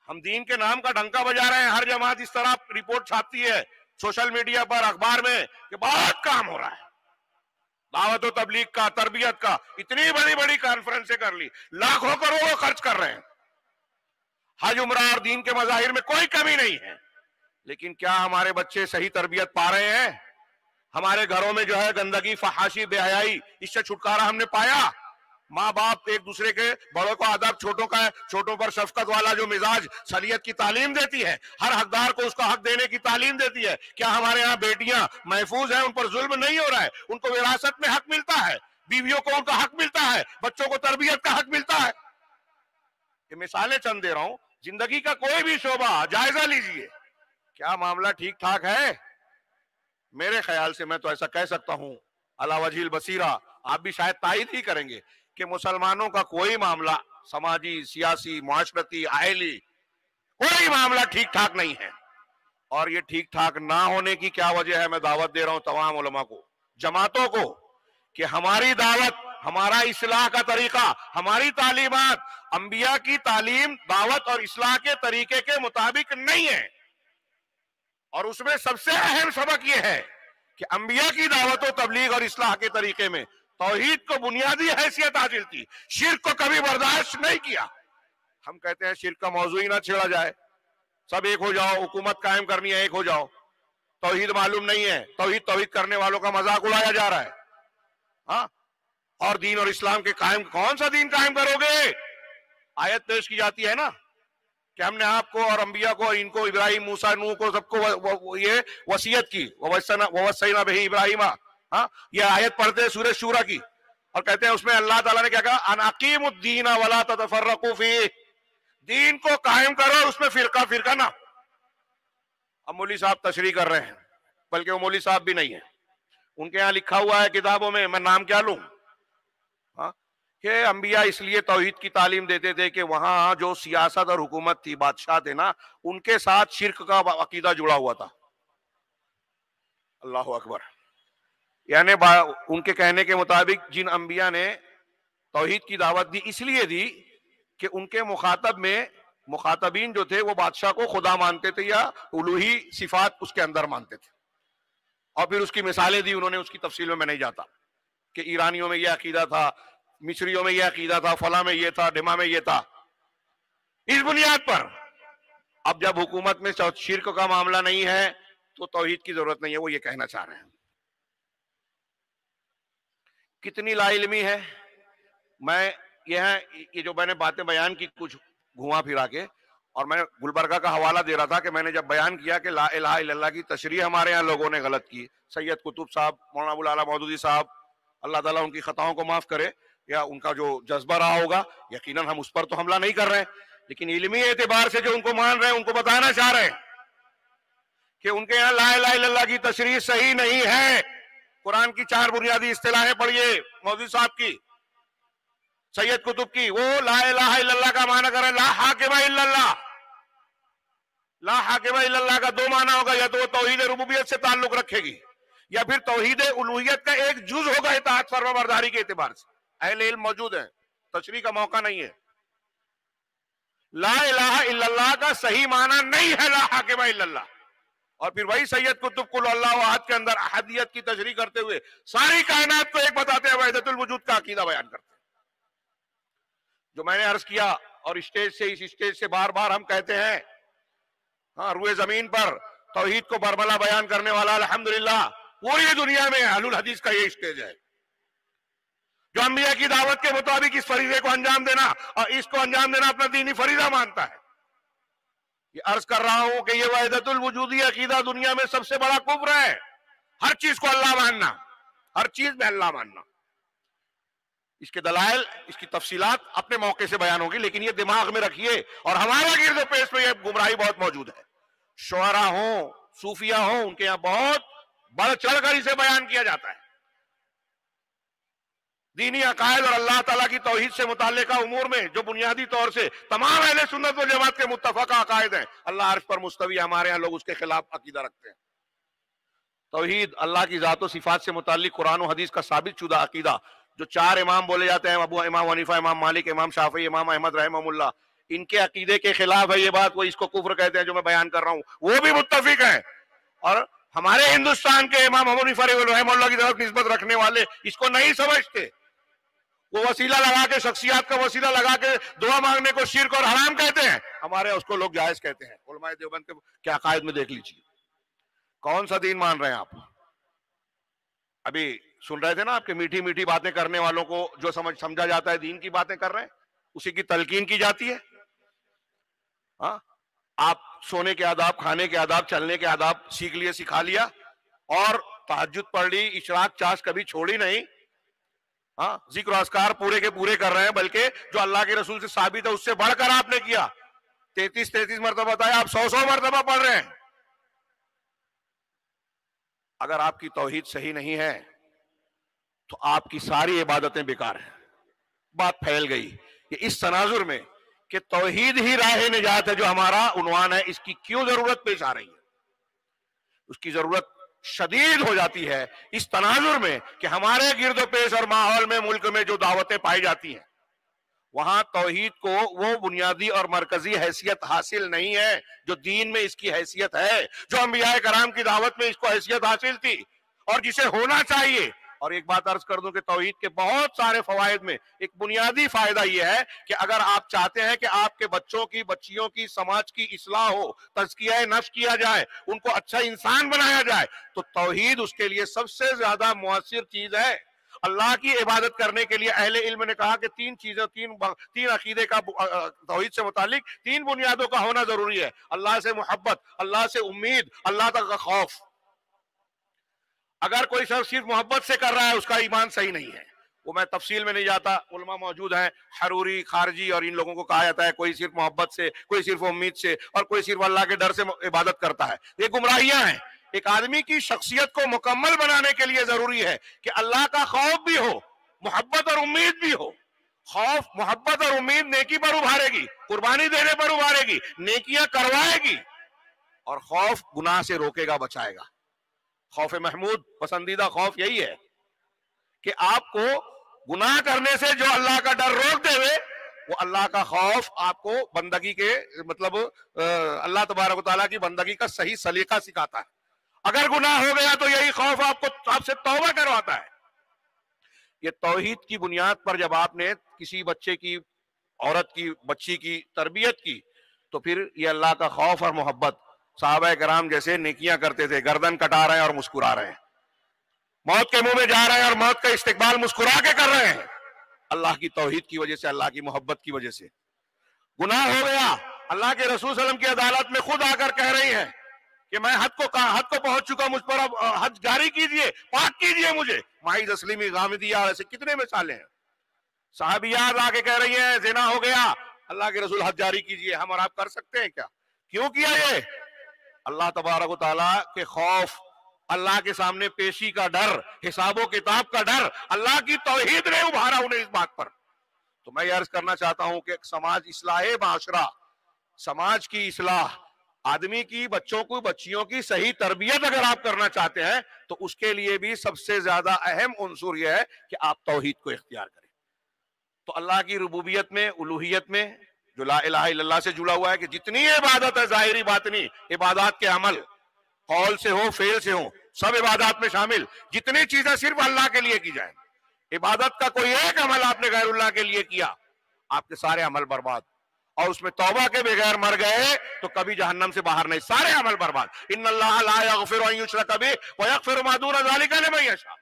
Speaker 1: ہم دین کے نام کا ڈنکا بجا رہے ہیں، ہر جماعت اس طرح رپورٹ چھاپتی ہے سوشل میڈیا پر، اخبار میں، کہ بہت کام ہو رہا ہے دعوت و تبلیغ کا، تربیت کا، اتنی بڑی بڑی کانفرنسیں کر لی، لاکھوں کروڑوں خرچ کر رہے ہیں، حج عمرہ اور دین کے مظاہر میں کوئی کمی نہیں ہے، لیکن کیا ہمارے بچے صحیح تربیت پا رہے ہیں؟ ہمارے گھروں میں جو ہے گندگی، فحاشی، بے حیائی، اس سے چھٹکارا ہم نے پایا؟ ماں باپ ایک دوسرے کے، بڑوں کو ادب، چھوٹوں کا چھوٹوں پر شفقت والا جو مزاج شریعت کی تعلیم دیتی ہے، ہر حقدار کو اس کا حق دینے کی تعلیم دیتی ہے، کیا ہمارے ہاں بیٹیاں محفوظ ہیں؟ ان پر ظلم نہیں ہو رہا ہے، ان کو وراثت میں حق ملتا ہے، بیویوں کو ان کا حق ملتا ہے، بچوں کو تربیت کا حق ملتا ہے؟ یہ مثالیں چند دے رہا ہوں، زندگی کا کوئی بھی شعبہ جائزہ لیجئے، کیا معاملہ ٹھیک ٹھاک ہے؟ میرے خیال سے میں تو ایسا کہہ سکتا ہوں علی وجہ البصیرہ، آپ بھی شاید تائید ہی کریں گے کہ مسلمانوں کا کوئی معاملہ سماجی، سیاسی، معاشرتی، آئلی، کوئی معاملہ ٹھیک ٹھاک نہیں ہے۔ اور یہ ٹھیک ٹھاک نہ ہونے کی کیا وجہ ہے؟ میں دعوت دے رہا ہوں تمام علماء کو، جماعتوں کو، کہ ہماری دعوت، ہمارا اصلاح کا طریقہ، ہماری تعلیمات انبیاء کی تعلیم، دعوت اور اصلاح کے طریقے کے مطابق نہیں ہے۔ اور اس میں سب سے اہم سبق یہ ہے کہ انبیاء کی دعوت و تبلیغ اور اصلاح کے طریقے میں توحید کو بنیادی حیثیت حاصل تھی، شرک کو کبھی برداشت نہیں کیا۔ ہم کہتے ہیں شرک کا موضوع ہی نہ چھیڑا جائے، سب ایک ہو جاؤ، حکومت قائم کرنی ہے ایک ہو جاؤ. توحید معلوم نہیں ہے، توحید کرنے والوں کا مذاق اڑایا جا رہا ہے. ہاں، اور دین اور اسلام کے قائم، کون سا دین قائم کرو گے؟ آیت پیش کی جاتی ہے نا کہ ہم نے آپ کو اور انبیاء کو، ان کو، ابراہیم، موسیٰ، نوح کو، سب کو یہ وصیت کی، وَوَصَّيْنَا بِهِ إِبْرَاهِيمَ. ہاں، یہ آیت پڑھتے ہیں سورہ شورى کی، اور کہتے ہیں اس میں اللہ تعالیٰ نے کیا کہا؟ ان اقیموا الدین ولا تتفرقوا فیہ، دین کو قائم کرو، اس میں فرقہ نہ. اب مولوی صاحب تشریح کر رہے ہیں، بلکہ وہ مولوی صاحب بھی نہیں ہے، ان کے یہاں لکھا ہوا ہے کتابوں میں نام کیا لوں؟ ہاں، کہ انبیاء اس لیے توحید کی تعلیم دیتے تھے کہ وہاں جو سیاست اور حکومت تھی، بادشاہ تھے نا، ان کے ساتھ شرک کا عقیدہ جڑا ہوا تھا. اللہ اکبر. یعنی ان کے کہنے کے مطابق جن انبیاء نے توحید کی دعوت دی، اس لیے دی کہ ان کے مخاطبین جو تھے وہ بادشاہ کو خدا مانتے تھے یا الوہی صفات اس کے اندر مانتے تھے. اور پھر اس کی مثالیں دی انہوں نے، اس کی تفصیل میں نہیں جاتا کہ ایرانیوں میں یہ عقیدہ تھا، مصریوں میں یہ عقیدہ تھا، فلاں میں یہ تھا، ڈما میں یہ تھا. اس بنیاد پر اب جب حکومت میں شرک کا معاملہ نہیں ہے تو توحید کی ضرورت نہیں ہے، وہ یہ کہنا چاہ رہے ہیں. کتنی لا علمی ہے. یہ جو میں نے باتیں بیان کی کچھ گھما پھرا کے، اور میں گلبرگہ کا حوالہ دے رہا تھا کہ میں نے جب بیان کیا کہ لا الہ الا اللہ کی تشریح ہمارے یہاں لوگوں نے غلط کی، سید قطب صاحب، مولانا ابو العلا مودودی صاحب، اللہ تعالیٰ ان کی خطاؤں کو معاف کرے، یا ان کا جو جذبہ رہا ہوگا، یقیناً ہم اس پر تو حملہ نہیں کر رہے ہیں، لیکن علمی اعتبار سے جو ان کو مان رہے ہیں ان کو بتانا چاہ رہے ہیں کہ ان کے یہاں لا الہ الا اللہ کی تشریح صحیح نہیں ہے. قرآن کی 4 بنیادی اصطلاحیں پڑھیے مودودی صاحب کی، سید قطب کی. وہ لا الہ الا اللہ کا معنی کریں لا حاکم الا اللہ. لا حاکم الا اللہ کا 2 معنی ہوگا، یا تو وہ توحید ربوبیت سے تعلق رکھے گی، یا پھر توحید الوہیت کا ایک جز ہوگا اطاعت فرمانبرداری کے اعتبار سے. اہل علم موجود ہیں، تشریح کا موقع نہیں ہے. لا الہ الا اللہ کا صحیح معنی نہیں ہے لا حاکم الا اللہ. اور پھر وہی سید قطب قل اللہ احد کے اندر احدیت کی تشریح کرتے ہوئے ساری کائنات کو ایک بتاتے ہیں، وحدت الوجود کا عقیدہ بیان کرتے ہیں. جو میں نے عرض کیا، اور اس اسٹیج سے بار بار ہم کہتے ہیں، ہاں، روئے زمین پر توحید کو برملا بیان کرنے والا الحمدللہ پوری دنیا میں اہل الحدیث کا یہ اسٹیج ہے، جو انبیاء کی دعوت کے مطابق اس فریضے کو انجام دینا، اور اس کو انجام دینا اپنا دینی فریضہ مانتا ہے. یہ عرض کر رہا ہوں کہ یہ وحدت الوجودی عقیدہ دنیا میں سب سے بڑا کفر ہے. ہر چیز کو اللہ ماننا، ہر چیز میں اللہ ماننا. اس کے دلائل، اس کی تفصیلات اپنے موقع سے بیان ہوگی، لیکن یہ دماغ میں رکھیے. اور ہمارا گرد و پیش میں یہ گمراہی بہت موجود ہے. شعراء ہوں، صوفیہ ہوں، ان کے یہاں بہت بڑھ چڑھ کر اسے بیان کیا جاتا ہے. دینی عقائد اور اللہ تعالیٰ کی توحید سے متعلقہ امور میں جو بنیادی طور سے تمام اہل سنت و جماعت کے متفقہ عقائد ہیں، اللہ عرش پر مستوی، ہمارے ہاں لوگ اس کے خلاف عقیدہ رکھتے ہیں. توحید، اللہ کی ذات و صفات سے متعلق قرآن و حدیث کا ثابت شدہ عقیدہ، جو 4 امام بولے جاتے ہیں، امام حنیفہ، امام مالک، امام شافعی، امام احمد رحمہ اللہ، ان کے عقیدے کے خلاف ہے یہ بات. وہ اس کو کفر کہتے ہیں جو میں بیان کر رہا ہوں، وہ بھی متفق ہیں. اور ہمارے ہندوستان کے امام ابو حنیفہ رحمہ اللہ کی طرف نسبت رکھنے والے اس کو نہیں سمجھتے. وہ وسیلہ لگا کے، شخصیات کا وسیلہ لگا کے دعا مانگنے کو شرک اور حرام کہتے ہیں. ہمارے اس کو لوگ جائز کہتے ہیں. علماء دیوبند کے عقائد میں دیکھ لیجیے. کون سا دین مان رہے ہیں آپ؟ ابھی سن رہے تھے نا آپ کے میٹھی میٹھی باتیں کرنے والوں کو جو سمجھا جاتا ہے دین کی باتیں کر رہے ہیں، اسی کی تلقین کی جاتی ہے. ہاں، آپ سونے کے آداب، کھانے کے آداب، چلنے کے آداب سیکھ لیے، سکھا لیا، اور تہجد پڑھ لی، اشراق چاش کبھی چھوڑی نہیں. ہاں، ذکر و اذکار پورے کے پورے کر رہے ہیں، بلکہ جو اللہ کے رسول سے ثابت ہے اس سے بڑھ کر آپ نے کیا. 33 مرتبہ بتایا، آپ 100 مرتبہ پڑھ رہے ہیں. اگر آپ کی توحید صحیح نہیں ہے تو آپ کی ساری عبادتیں بیکار ہیں. بات پھیل گئی کہ اس تناظر میں کہ توحید ہی راہ نجات ہے جو ہمارا عنوان ہے، اس کی کیوں ضرورت پیش آ رہی ہے؟ اس کی ضرورت شدید ہو جاتی ہے اس تناظر میں کہ ہمارے گرد و پیش اور ماحول میں، ملک میں جو دعوتیں پائی جاتی ہیں، وہاں توحید کو وہ بنیادی اور مرکزی حیثیت حاصل نہیں ہے جو دین میں اس کی حیثیت ہے، جو انبیاء کرام کی دعوت میں اس کو حیثیت حاصل تھی، اور جسے ہونا چاہیے. اور ایک بات عرض کر دوں کہ توحید کے بہت سارے فوائد میں ایک بنیادی فائدہ یہ ہے کہ اگر آپ چاہتے ہیں کہ آپ کے بچوں کی، بچیوں کی، سماج کی اصلاح ہو، تزکیہ نفس کیا جائے، ان کو اچھا انسان بنایا جائے، تو توحید اس کے لیے سب سے زیادہ مؤثر چیز ہے۔ اللہ کی عبادت کرنے کے لیے اہل علم نے کہا کہ تین چیزیں، تین عقیدے کا توحید سے متعلق تین بنیادوں کا ہونا ضروری ہے: اللہ سے محبت، اللہ سے امید، اللہ تک کا خوف۔ اگر کوئی شخص صرف محبت سے کر رہا ہے، اس کا ایمان صحیح نہیں ہے۔ وہ میں تفصیل میں نہیں جاتا، علماء موجود ہیں، حروری، خارجی، اور ان لوگوں کو کہا جاتا ہے کوئی صرف محبت سے، کوئی صرف امید سے، اور کوئی صرف اللہ کے ڈر سے عبادت کرتا ہے۔ یہ گمراہیاں ہیں۔ ایک آدمی کی شخصیت کو مکمل بنانے کے لیے ضروری ہے کہ اللہ کا خوف بھی ہو، محبت اور امید بھی ہو۔ خوف، محبت اور امید نیکی پر ابھارے گی، قربانی دینے پر ابھارے گی، نیکیاں کروائے گی، اور خوف گناہ سے روکے گا، بچائے گا۔ خوف محمود، پسندیدہ خوف یہی ہے کہ آپ کو گناہ کرنے سے جو اللہ کا ڈر روک دے ہوئے، وہ اللہ کا خوف آپ کو بندگی کے مطلب اللہ تبارک و تعالیٰ کی بندگی کا صحیح سلیقہ سکھاتا ہے۔ اگر گناہ ہو گیا تو یہی خوف آپ سے توبہ کرواتا ہے۔ یہ توحید کی بنیاد پر جب آپ نے کسی بچے کی، عورت کی، بچی کی تربیت کی، تو پھر یہ اللہ کا خوف اور محبت، صحابہ کرام جیسے نیکیاں کرتے تھے، گردن کٹا رہے ہیں اور مسکرا رہے ہیں، موت کے منہ میں جا رہے ہیں اور موت کا استقبال مسکرا کے کر رہے ہیں، اللہ کی توحید کی وجہ سے، اللہ کی محبت کی وجہ سے۔ گناہ ہو گیا، اللہ کے رسول صلی اللہ علیہ وسلم کی عدالت میں خود آ کر کہہ رہی ہیں کہ میں حد کو پہنچ چکا، مجھ پر اب حد جاری کیجئے، پاک کیجئے مجھے۔ ماعز اسلمی، غامدیہ، اور ایسے کتنے مثالیں ہیں۔ صحابیات آ کے کہہ رہی ہیں زنا ہو گیا، اللہ کے رسول حد جاری کیجئے۔ ہم اور آپ کر سکتے ہیں کیا؟ کیوں کیا یہ؟ اللہ تبارک و تعالیٰ کے خوف، اللہ کے سامنے پیشی کا ڈر، حساب و کتاب کا ڈر، اللہ کی توحید نے ابھارا انہیں اس بات پر۔ تو میں یہ عرض کرنا چاہتا ہوں کہ سماج، اصلاح معاشرہ، سماج کی اصلاح، آدمی کی، بچوں کو، بچیوں کی صحیح تربیت اگر آپ کرنا چاہتے ہیں تو اس کے لیے بھی سب سے زیادہ اہم عنصر یہ ہے کہ آپ توحید کو اختیار کریں۔ تو اللہ کی ربوبیت میں، الوہیت میں، جو لا الہ الا اللہ سے جڑا ہوا ہے کہ جتنی عبادت ہے، ظاہری باطنی عبادات کے عمل، قول سے ہو، فعل سے ہو، سب عبادات میں شامل، جتنی چیزیں صرف اللہ کے لیے کی جائیں۔ عبادت کا کوئی ایک عمل آپ نے غیر اللہ کے لیے کیا، آپ کے سارے عمل برباد، اور اس میں توبہ کے بغیر مر گئے تو کبھی جہنم سے باہر نہیں، سارے عمل برباد۔ ان اللہ لا یغفر ان یشرک بہ ویغفر ما دون ذلک لمن یشاء،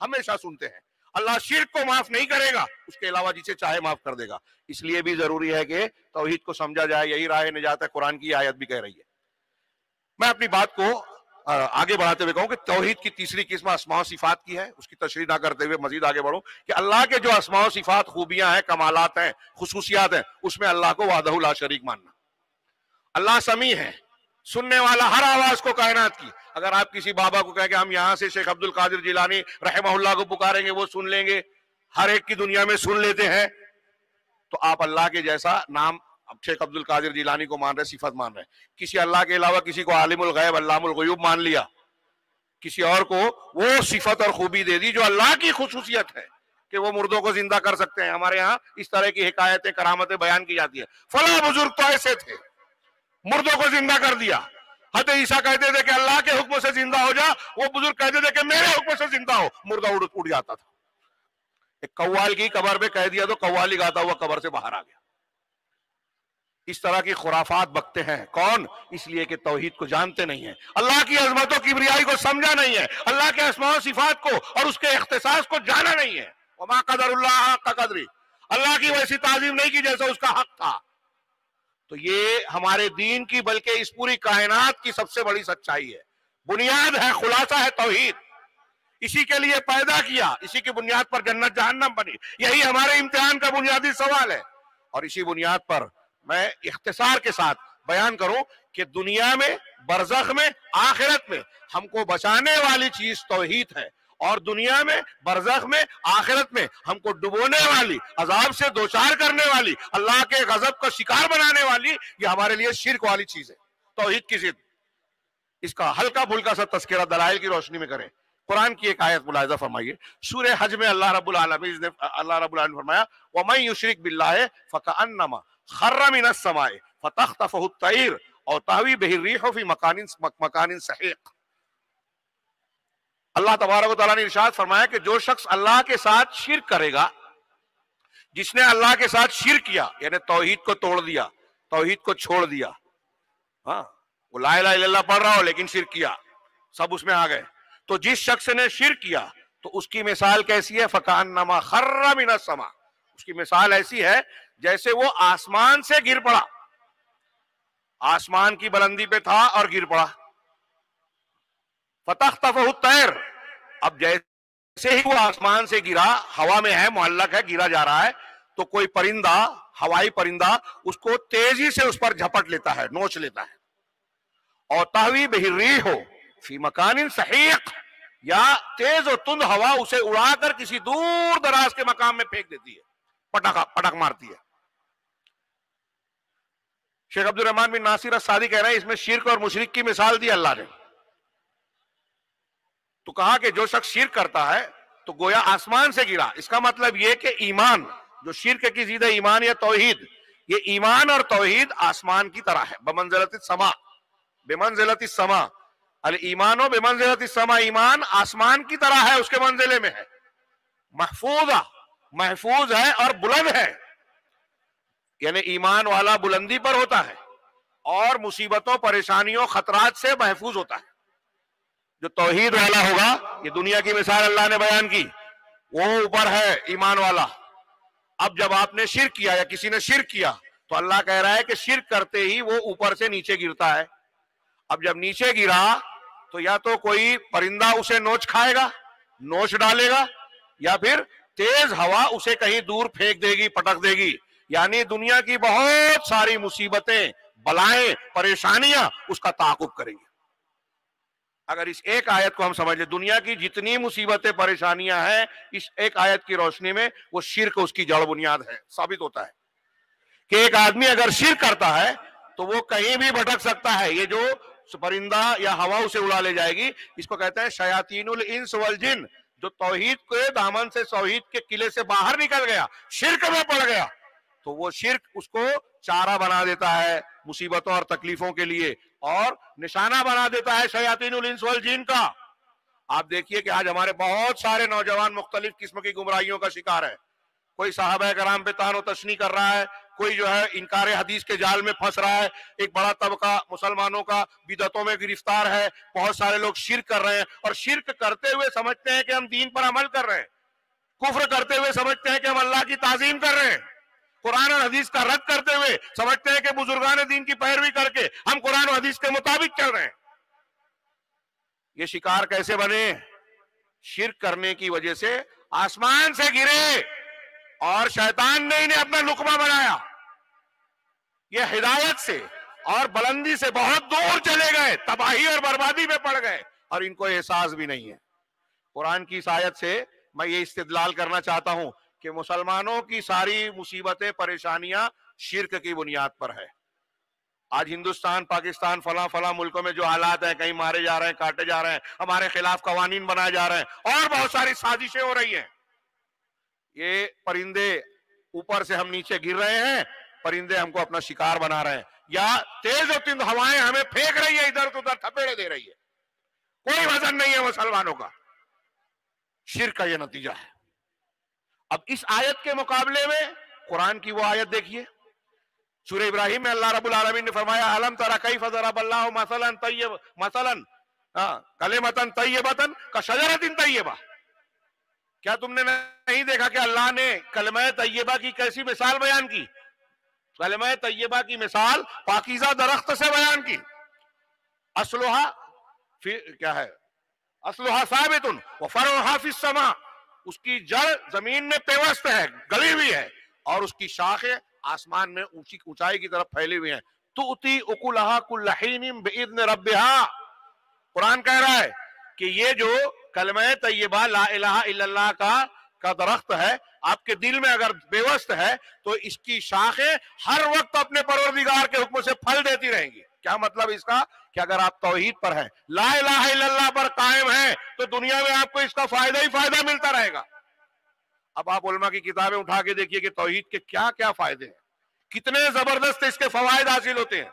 Speaker 1: ہمیشہ سنتے ہیں اللہ شرک کو معاف نہیں کرے گا، اس کے علاوہ جسے چاہے معاف کر دے گا۔ اس لیے بھی ضروری ہے کہ توحید کو سمجھا جائے، یہی راہ نجات ہے، قرآن کی آیت بھی کہہ رہی ہے۔ میں اپنی بات کو آگے بڑھاتے ہوئے کہوں کہ توحید کی تیسری قسم اسماء و صفات کی ہے، اس کی تشریح نہ کرتے ہوئے مزید آگے بڑھوں کہ اللہ کے جو اسماء و صفات، خوبیاں ہیں، کمالات ہیں، خصوصیات ہیں، اس میں اللہ کو وحدہ لا شریک ماننا۔ اللہ سمیع ہے، سننے والا ہر آواز کو کائنات کی۔ اگر آپ کسی بابا کو کہیں کہ ہم یہاں سے شیخ عبد القادر جیلانی رحمہ اللہ کو پکاریں گے، وہ سن لیں گے، ہر ایک کی دنیا میں سن لیتے ہیں، تو آپ اللہ کے جیسا نام شیخ عبد القادر جیلانی کو مان رہے، صفت مان رہے۔ کسی اللہ کے علاوہ کسی کو عالم الغیب، علام الغیوب مان لیا، کسی اور کو وہ صفت اور خوبی دے دی جو اللہ کی خصوصیت ہے کہ وہ مردوں کو زندہ کر سکتے ہیں۔ ہمارے ہاں اس طرح کی حکایتیں، کرامتیں بیان کی جاتی ہیں، فلاں بزرگ تو ایسے تھے، مردوں کو زندہ کر دیا۔ حضرت عیسیٰ کہتے تھے کہ اللہ کے حکم سے زندہ ہو جا، وہ بزرگ کہتے تھے کہ میرے حکم سے زندہ ہو، مردہ اٹھ جاتا تھا۔ ایک قوال کی قبر پہ کہہ دیا تو قوالی گاتا ہوا قبر سے باہر آ گیا۔ اس طرح کی خرافات بکتے ہیں، کون؟ اس لیے کہ توحید کو جانتے نہیں ہیں، اللہ کی عظمت و کبریائی کو سمجھا نہیں ہے، اللہ کے اسماء و صفات کو اور اس کے اختصاص کو جانا نہیں ہے۔ وما قدر اللہ حق قدری، اللہ کی ویسی تعظیم نہیں کی جیسا اس کا حق تھا۔ تو یہ ہمارے دین کی بلکہ اس پوری کائنات کی سب سے بڑی سچائی ہے، بنیاد ہے، خلاصہ ہے توحید۔ اسی کے لیے پیدا کیا، اسی کی بنیاد پر جنت جہنم بنی، یہی ہمارے امتحان کا بنیادی سوال ہے۔ اور اسی بنیاد پر میں اختصار کے ساتھ بیان کروں کہ دنیا میں، برزخ میں، آخرت میں ہم کو بچانے والی چیز توحید ہے، اور دنیا میں، برزخ میں، آخرت میں ہم کو ڈبونے والی، عذاب سے دوچار کرنے والی، اللہ کے غضب کا شکار بنانے والی، یہ ہمارے لیے شرک والی چیز ہے، توحید کی ضد۔ اس کا ہلکا پھلکا سا تذکرہ دلائل کی روشنی میں کریں۔ قرآن کی ایک آیت ملاحظہ فرمائیے، سورہ حج میں اللہ رب العالمین نے فرمایا وَمَن يُشْرِكْ بِاللَّهِ فَكَأَنَّمَا خَرَّ مِنَ السَّمَاءِ فَتَخْطَفُهُ الطَّيْرُ، أَوْ تَهْوِي بِهِ الرِّيحُ فِي مَكَانٍ سَحِيقٍ۔ اللہ تعالیٰ نے فرمایا وَمَن يُشْرِكْ بِاللَّهِ فَكَأَنَّمَا خَرَّ مِنَ السَّمَاءِ فَتَخْطَفُهُ الطَّيْرُ أَوْ تَهْوِي بِهِ الرِّيحُ فِي مَكَانٍ اللہ تبارک و تعالیٰ نے ارشاد فرمایا کہ جو شخص اللہ کے ساتھ شرک کرے گا، جس نے اللہ کے ساتھ شرک کیا یعنی توحید کو توڑ دیا، توحید کو چھوڑ دیا، ہاں وہ لا الہ الا اللہ پڑھ رہا ہو لیکن شرک کیا، سب اس میں آ گئے، تو جس شخص نے شرک کیا تو اس کی مثال کیسی ہے؟ فَكَأَنَّمَا خَرَّ مِنَ السَّمَاءِ، اس کی مثال ایسی ہے جیسے وہ آسمان سے گر پڑا، آسمان کی بلندی پہ تھا اور گر پڑا۔ فَتَخْطَفُهُ الطَّيْرُ، اب جیسے ہی وہ آسمان سے گرا، ہوا میں ہے، معلق ہے، گرا جا رہا ہے، تو کوئی پرندہ، ہوائی پرندہ اس کو تیزی سے اس پر جھپٹ لیتا ہے، نوچ لیتا ہے، اور تَهْوِي بِهِ الرِّيحُ فِي مَكَانٍ سَحِيقٍ، یا تیز اور تند ہوا اسے اڑا کر کسی دور دراز کے مقام میں پھینک دیتی ہے، پٹک مارتی ہے۔ شیخ عبد الرحمن بن ناصر السعدی کہہ رہے ہیں اس میں شرک اور مشرک کی مثال دی اللہ نے، تو کہا کہ جو شخص شرک کرتا ہے تو گویا آسمان سے گرا، اس کا مطلب یہ کہ ایمان، جو شرک کی ضد ایمان یا توحید، یہ ایمان اور توحید آسمان کی طرح ہے، بمنزلت السما، بمنزلت السما، الایمان و بمنزلت السما، ایمان آسمان کی طرح ہے، اس کے منزلے میں ہے، محفوظ ہے اور بلند ہے، یعنی ایمان والا بلندی پر ہوتا ہے اور مصیبتوں، پریشانیوں، خطرات سے محفوظ ہوتا ہے۔ جو توحید والا ہوگا، یہ دنیا کی مثال اللہ نے بیان کی، وہ اوپر ہے ایمان والا۔ اب جب آپ نے شرک کیا یا کسی نے شرک کیا تو اللہ کہہ رہا ہے کہ شرک کرتے ہی وہ اوپر سے نیچے گرتا ہے۔ اب جب نیچے گرا تو یا تو کوئی پرندہ اسے نوچ کھائے گا، نوچ ڈالے گا، یا پھر تیز ہوا اسے کہیں دور پھینک دے گی، پٹک دے گی، یعنی دنیا کی بہت ساری مصیبتیں، بلائیں، پریشانیاں اس کا تعاقب کریں گی۔ اگر اس ایک آیت کو ہم سمجھ لیں، دنیا کی جتنی مصیبتیں، پریشانیاں ہیں، اس ایک آیت کی روشنی میں وہ شرک اس کی جڑ بنیاد ہے، ثابت ہوتا ہے کہ ایک آدمی اگر شرک کرتا ہے تو وہ کہیں بھی بھٹک سکتا ہے، یہ جو پرندہ یا ہوا اسے اڑا لے جائے گی، اس کو کہتے ہیں شیاطین الانس والجن، جو توحید کے دامن سے، توحید کے قلعے سے باہر نکل گیا، شرک میں پڑ گیا، تو وہ شرک اس کو چارہ بنا دیتا ہے مصیبتوں اور تکلیفوں کے لیے، اور نشانہ بنا دیتا ہے شیاطین الانس والجن کا۔ آپ دیکھیے کہ آج ہمارے بہت سارے نوجوان مختلف قسم کی گمراہیوں کا شکار ہے، کوئی صحابہ کرام پہ طعن و تشنیع کر رہا ہے، کوئی جو ہے انکار حدیث کے جال میں پھنس رہا ہے، ایک بڑا طبقہ مسلمانوں کا بدعتوں میں گرفتار ہے، بہت سارے لوگ شرک کر رہے ہیں، اور شرک کرتے ہوئے سمجھتے ہیں کہ ہم دین پر عمل کر رہے ہیں، کفر کرتے ہوئے سمجھتے ہیں کہ ہم اللہ کی تعظیم کر رہے ہیں، قرآن اور حدیث کا رد کرتے ہوئے سمجھتے ہیں کہ بزرگان دین کی پیروی کر کے ہم قرآن و حدیث کے مطابق چل رہے ہیں۔ یہ شکار کیسے بنے؟ شرک کرنے کی وجہ سے آسمان سے گرے اور شیطان نے انہیں اپنا لقمہ بنایا، یہ ہدایت سے اور بلندی سے بہت دور چلے گئے، تباہی اور بربادی میں پڑ گئے، اور ان کو احساس بھی نہیں ہے۔ قرآن کی اس آیت سے میں یہ استدلال کرنا چاہتا ہوں کہ مسلمانوں کی ساری مصیبتیں، پریشانیاں شرک کی بنیاد پر ہے۔ آج ہندوستان، پاکستان، فلاں ملکوں میں جو حالات ہیں، کہیں مارے جا رہے ہیں، کاٹے جا رہے ہیں، ہمارے خلاف قوانین بنائے جا رہے ہیں، اور بہت ساری سازشیں ہو رہی ہیں۔ یہ پرندے اوپر سے ہم نیچے گر رہے ہیں، پرندے ہم کو اپنا شکار بنا رہے ہیں، یا تیز و تند ہوائیں ہمیں پھینک رہی ہے، ادھر ادھر تھپیڑے دے رہی ہے، کوئی وزن نہیں ہے مسلمانوں کا۔ شرک کا یہ نتیجہ ہے۔ اب اس آیت کے مقابلے میں قرآن کی وہ آیت دیکھیے، سورہ ابراہیم میں اللہ رب العالمین نے فرمایا الم تر کیف ضرب اللہ مثلا کلمۃ طیبۃ کشجرۃ طیبہ، کیا تم نے نہیں دیکھا کہ اللہ نے کلمہ طیبہ کی کیسی مثال بیان کی؟ کلمہ طیبہ کی مثال پاکیزہ درخت سے بیان کی، کیا ہے؟ اصلها ثابت وفرعها فی السماء، اس کی جڑ زمین میں پیوست ہے، گلی ہوئی ہے، اور اس کی شاخیں آسمان میں اونچائی کی طرف پھیلی ہوئی ہیں۔ تؤتی اکلھا کل حین باذن ربھا، قرآن کہہ رہا ہے کہ یہ جو کلمہ طیبہ لا الہ الا اللہ کا درخت ہے، آپ کے دل میں اگر پیوست ہے تو اس کی شاخیں ہر وقت اپنے پروردگار کے حکم سے پھل دیتی رہیں گی۔ کیا مطلب اس کا؟ کہ اگر آپ توحید پر ہیں، لا الہ الا اللہ پر قائم ہیں، تو دنیا میں آپ کو اس کا فائدہ ہی فائدہ ملتا رہے گا۔ اب آپ علماء کی کتابیں اٹھا کے دیکھیے کہ توحید کے کیا کیا فائدے ہیں، کتنے زبردست اس کے فوائد حاصل ہوتے ہیں۔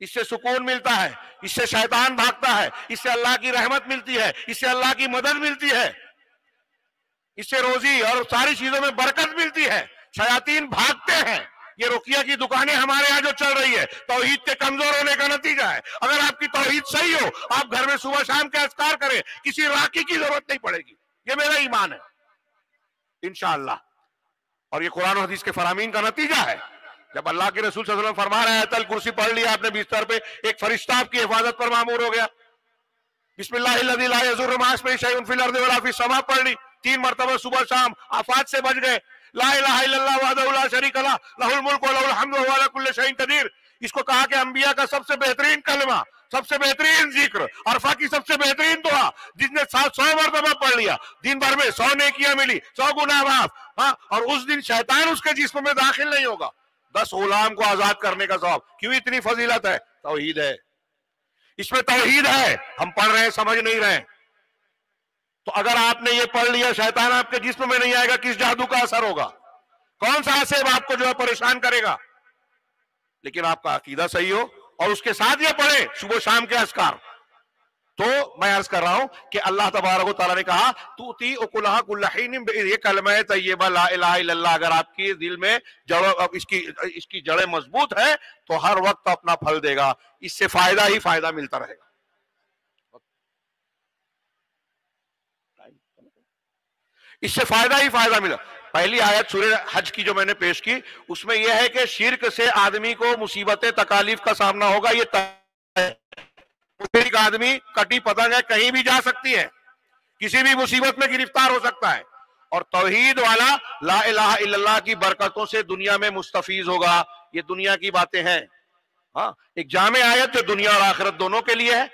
Speaker 1: اس سے سکون ملتا ہے، اس سے شیطان بھاگتا ہے، اس سے اللہ کی رحمت ملتی ہے، اس سے اللہ کی مدد ملتی ہے، اس سے روزی اور ساری چیزوں میں برکت ملتی ہے، شیاطین بھاگتے ہیں۔ یہ رقیہ کی دکانیں ہمارے ہاں جو چل رہی ہے توحید کے کمزور ہونے کا نتیجہ ہے۔ اگر آپ کی توحید صحیح ہو، آپ گھر میں صبح شام کے اذکار کریں، کسی راکی کی ضرورت نہیں پڑے گی، یہ میرا ایمان ہے انشاءاللہ۔ اور یہ قرآن و حدیث کے فرامین کا نتیجہ ہے۔ جب اللہ کے رسول صلی اللہ علیہ وسلم فرما رہے ہیں آیت الکرسی پڑھ لیا آپ نے بستر پہ، ایک فرشتہ آپ کی حفاظت پر مامور ہو گیا، بسم اللہ الذی لا یضر مع اسمہ شیء فی الارض ولا فی السماء پڑھ لی، 3 مرتبہ صبح شام، آفات سے بچ گئے۔ لا الہ الا اللہ وحدہ لا شریک لہ لہ الملک و لہ الحمد وہو علی کل شیء قدیر۔ اس کو کہا کہ انبیاء کا سب سے بہترین کلمہ، سب سے بہترین ذکر، عرفہ کی سب سے بہترین دعا، جس نے 100 مرتبہ پڑھ لیا، دن بھر میں 100 نیکیاں ملی، 100 گناہ معاف۔ ہاں، اور اس دن شیطان اس کے جسم میں داخل نہیں ہوگا۔ 10 غلام کو آزاد کرنے کا ثواب۔ کیوں اتنی فضیلت ہے؟ توحید ہے، اس میں توحید ہے۔ ہم پڑھ رہے ہیں، سمجھ نہیں رہے ہیں۔ تو اگر آپ نے یہ پڑھ لیا، شیطان آپ کے جسم میں نہیں آئے گا، کس جادو کا اثر ہوگا؟ کون سا عصب آپ کو جو ہے پریشان کرے گا؟ لیکن آپ کا عقیدہ صحیح ہو اور اس کے ساتھ یہ پڑھیں صبح شام کے اذکار۔ تو میں عرض کر رہا ہوں کہ اللہ تبارک و تعالیٰ نے کہا تؤتی اکلھا کل حین، یہ کلمہ طیبہ لا الہ الا اللہ اگر آپ کی دل میں اس کی جڑیں مضبوط ہے تو ہر وقت اپنا پھل دے گا، اس سے فائدہ ہی فائدہ ملتا رہے گا۔ اس سے فائدہ ہی فائدہ ملا۔ پہلی آیت سورہ حج کی جو میں نے پیش کی، اس میں یہ ہے کہ شرک سے آدمی کو مصیبتیں تکالیف کا سامنا ہوگا، یہ طے ہے۔ ایک آدمی کٹی پتنگ ہے، کہیں بھی جا سکتی ہے، کسی بھی مصیبت میں گرفتار ہو سکتا ہے، اور توحید والا لا الہ الا اللہ کی برکتوں سے دنیا میں مستفیض ہوگا۔ یہ دنیا کی باتیں ہیں۔ ہاں، ایک جامع آیت جو دنیا اور آخرت دونوں کے لیے ہے،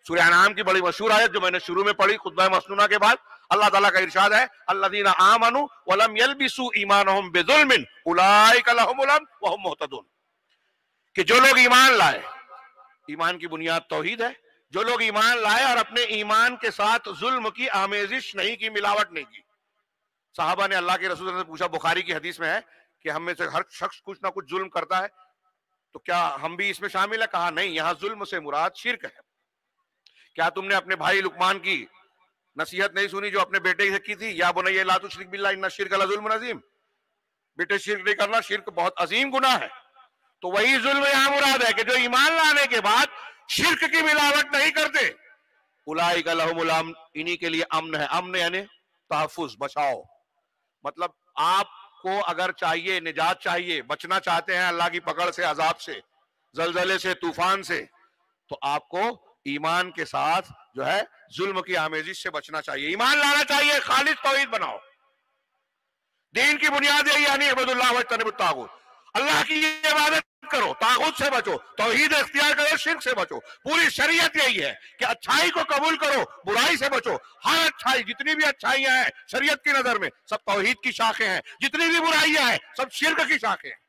Speaker 1: سورہ انعام کی بڑی مشہور آیت جو میں نے شروع میں پڑھی خطبہ مسنونہ کے بعد، اللہ تعالیٰ کا ارشاد ہے الذین آمنوا ولم یلبسوا ایمانہم بظلم اولئک لہم الامن وہم مہتدون، کہ جو لوگ ایمان لائے، ایمان کی بنیاد توحید ہے، جو لوگ ایمان لائے اور اپنے ایمان کے ساتھ ظلم کی آمیزش نہیں کی، ملاوٹ نہیں کی۔ صحابہ نے اللہ کے رسول سے پوچھا، بخاری کی حدیث میں ہے کہ ہم میں سے ہر شخص کچھ نہ کچھ ظلم کرتا ہے، تو کیا ہم بھی اس میں شامل ہے؟ کہا نہیں، یہاں ظلم سے مراد شرک ہے۔ کیا تم نے اپنے بھائی لقمان کی نصیحت نہیں سنی جو اپنے بیٹے سے کی تھی؟ یا بنی لا تشرک باللہ ان الشرک لظلم عظیم، بیٹے شرک نہیں کرنا، شرک بہت عظیم گناہ ہے۔ تو وہی ظلم یہاں مراد ہے کہ جو ایمان لانے کے بعد شرک کی ملاوٹ نہیں کرتے، اولئک لہم الامن، انہی کے لیے امن ہے۔ امن یعنی تحفظ، بچاؤ۔ مطلب آپ کو اگر چاہیے، نجات چاہیے، بچنا چاہتے ہیں اللہ کی پکڑ سے، عذاب سے، زلزلے سے، طوفان سے، تو آپ کو ایمان کے ساتھ جو ہے ظلم کی آمیزش سے بچنا چاہیے، ایمان لانا چاہیے، خالص توحید بناؤ۔ دین کی بنیاد یہی یعنی عبد اللہ واجتنبوا الطاغوت، اللہ کی عبادت کرو، طاغوت سے بچو، توحید اختیار کرو، شرک سے بچو۔ پوری شریعت یہی ہے کہ اچھائی کو قبول کرو، برائی سے بچو۔ ہر اچھائی، جتنی بھی اچھائیاں ہیں شریعت کی نظر میں سب توحید کی شاخیں ہیں، جتنی بھی برائیاں ہیں سب شرک کی شاخیں ہیں۔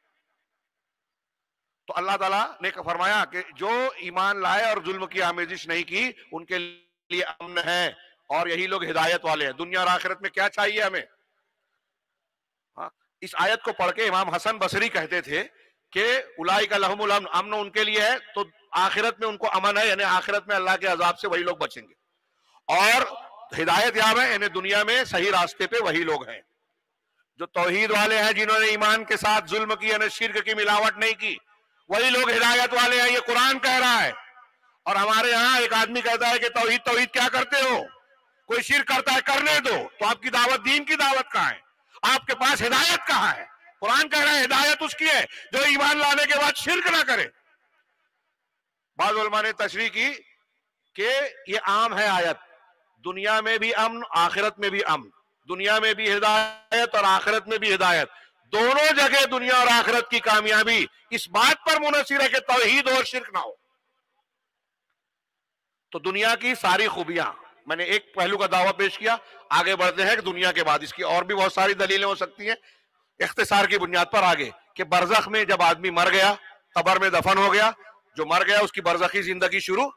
Speaker 1: تو اللہ تعالیٰ نے فرمایا کہ جو ایمان لائے اور ظلم کی آمیزش نہیں کی ان کے لیے امن ہے، اور یہی لوگ ہدایت والے ہیں۔ دنیا اور آخرت میں کیا چاہیے ہمیں؟ اس آیت کو پڑھ کے امام حسن بصری کہتے تھے کہ اولئک لہم الامن، امن ان کے لیے ہے تو آخرت میں ان کو امن ہے، یعنی آخرت میں اللہ کے عذاب سے وہی لوگ بچیں گے، اور ہدایت یاب ہے، یعنی دنیا میں صحیح راستے پہ وہی لوگ ہیں جو توحید والے ہیں، جنہوں نے ایمان کے ساتھ ظلم کی، یعنی شرک کی ملاوٹ نہیں کی، وہی لوگ ہدایت والے ہیں۔ یہ قرآن کہہ رہا ہے۔ اور ہمارے ہاں ایک آدمی کہتا ہے کہ توحید توحید کیا کرتے ہو؟ کوئی شرک کرتا ہے کرنے دو، تو آپ کی دعوت دین کی دعوت کہاں ہے؟ آپ کے پاس ہدایت کہاں ہے؟ قرآن کہہ رہا ہے ہدایت اس کی ہے جو ایمان لانے کے بعد شرک نہ کرے۔ بعض علماء نے تشریح کی کہ یہ عام ہے آیت، دنیا میں بھی امن، آخرت میں بھی امن، دنیا میں بھی ہدایت اور آخرت میں بھی ہدایت، دونوں جگہ دنیا اور آخرت کی کامیابی اس بات پر منحصر ہے کہ توحید اور شرک نہ ہو۔ تو دنیا کی ساری خوبیاں، میں نے ایک پہلو کا دعویٰ پیش کیا، آگے بڑھتے ہیں کہ دنیا کے بعد اس کی اور بھی بہت ساری دلیلیں ہو سکتی ہیں، اختصار کی بنیاد پر آگے کہ برزخ میں جب آدمی مر گیا، قبر میں دفن ہو گیا، جو مر گیا اس کی برزخی زندگی شروع۔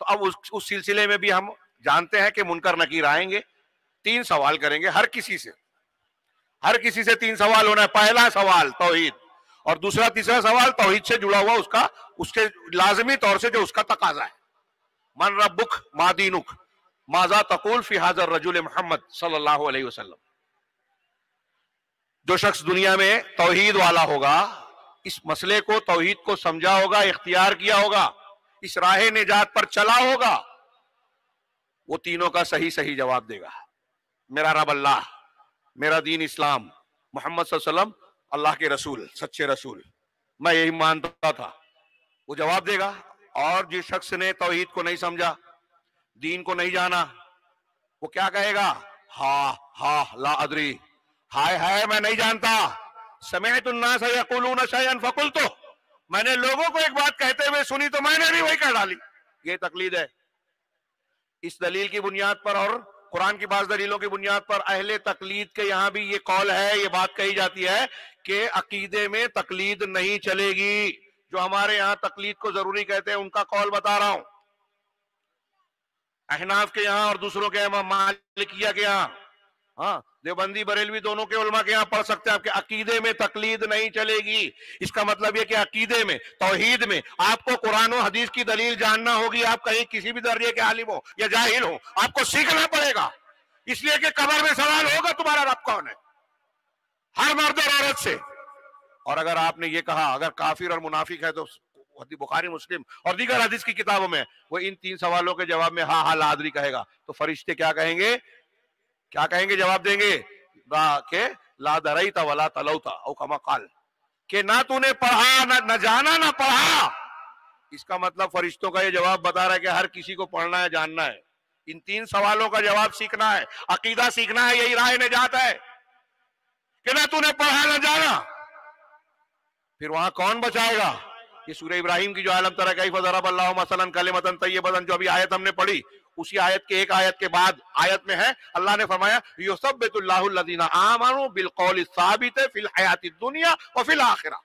Speaker 1: تو اب اس سلسلے میں بھی ہم جانتے ہیں کہ منکر نکیر آئیں گے، 3 سوال کریں گے ہر کسی سے 3 سوال ہونا ہے۔ پہلا سوال توحید، اور دوسرا تیسرا سوال توحید سے جڑا ہوا اس کے لازمی طور سے جو اس کا تقاضا ہے. من ربک ما دینک ماذا تقول فی ھذا الرجل محمد صلی اللہ علیہ وسلم. جو شخص دنیا میں توحید والا ہوگا، اس مسئلے کو توحید کو سمجھا ہوگا، اختیار کیا ہوگا، اس راہ نجات پر چلا ہوگا، وہ تینوں کا صحیح جواب دے گا. میرا رب اللہ، میرا دین اسلام، محمد صلی اللہ علیہ وسلم اللہ کے رسول، سچے رسول، میں یہی مانتا تھا، وہ جواب دے گا. اور جس شخص نے توحید کو نہیں سمجھا، دین کو نہیں جانا، وہ کیا کہے گا؟ ہا لا ادری، ہائے میں نہیں جانتا. سمعت الناس یقولون شیئا فقلت، میں نے لوگوں کو ایک بات کہتے ہوئے سنی تو میں نے بھی وہی کہہ ڈالی. یہ تقلید ہے. اس دلیل کی بنیاد پر اور قرآن کی بعض دلیلوں کی بنیاد پر اہل تقلید کے یہاں بھی یہ قول ہے، یہ بات کہی جاتی ہے کہ عقیدے میں تقلید نہیں چلے گی. جو ہمارے یہاں تقلید کو ضروری کہتے ہیں ان کا قول بتا رہا ہوں. احناف کے یہاں اور دوسروں کے یہاں، مالکیہ کے یہاں، دیوبندی بریلوی دونوں کے علماء کے یہاں پڑھ سکتے ہیں آپ کہ عقیدے میں تقلید نہیں چلے گی. اس کا مطلب یہ کہ عقیدے میں، توحید میں آپ کو قرآن و حدیث کی دلیل جاننا ہوگی. آپ کہیں کسی بھی درجے کے عالم ہو یا جاہل ہو، آپ کو سیکھنا پڑے گا. اس لیے کہ قبر میں سوال ہوگا تمہارا رب کون ہے، ہر مرد اور عورت سے. اور اگر آپ نے یہ کہا، اگر کافر اور منافق ہے تو بخاری مسلم اور دیگر حدیث کی کتابوں میں وہ ان تین سوالوں کے جواب میں ہاں لا ادری کہے گا. تو فرشتے کیا کہیں گے؟ جواب دیں گے کہ لا دریت ولا تلوت او کما قال، کہ نہ تو نے پڑھا، نہ جانا، نہ پڑھا. اس کا مطلب فرشتوں کا یہ جواب بتا رہا ہے کہ ہر کسی کو پڑھنا ہے، جاننا ہے. ان تین سوالوں کا جواب سیکھنا ہے، عقیدہ سیکھنا ہے. یہی راہ نجات ہے کہ نہ تو نے پڑھا نہ جانا. پھر وہاں کون بچائے گا؟ یہ سورہ ابراہیم کی جو عالم ترى کیف ضرب اللہ مثلا کلمۃ طیبۃ، جو ابھی آیت ہم نے پڑھی، اسی آیت کے ایک آیت کے بعد آیت میں ہے اللہ نے فرمایا یثبت اللہ الذین آمنوا بالقول الثابت فی الحیاۃ الدنیا وفی الآخرہ،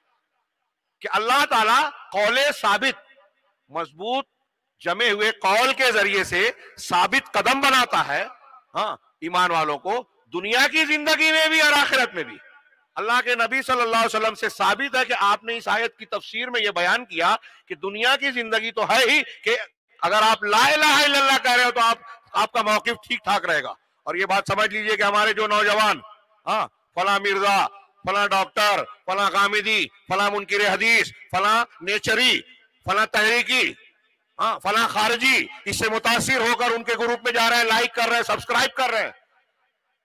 Speaker 1: کہ اللہ تعالیٰ قول ثابت، مضبوط جمے ہوئے قول کے ذریعے سے ثابت قدم بناتا ہے ایمان والوں کو، دنیا کی زندگی میں بھی اور آخرت میں بھی. اللہ کے نبی صلی اللہ علیہ وسلم سے ثابت ہے کہ آپ نے اس آیت کی تفسیر میں یہ بیان کیا کہ دنیا کی زندگی تو ہے ہی، کہ اگر آپ لا الہ الا اللہ کہہ رہے ہو تو آپ کا موقف ٹھیک ٹھاک رہے گا. اور یہ بات سمجھ لیجئے کہ ہمارے جو نوجوان فلاں مرزا، فلاں ڈاکٹر، فلاں غامدی، فلاں منکر حدیث، فلاں نیچری، فلاں تحریکی، فلاں خارجی، اس سے متاثر ہو کر ان کے گروپ میں جا رہے ہیں، لائک کر رہے ہیں، سبسکرائب کر رہے ہیں،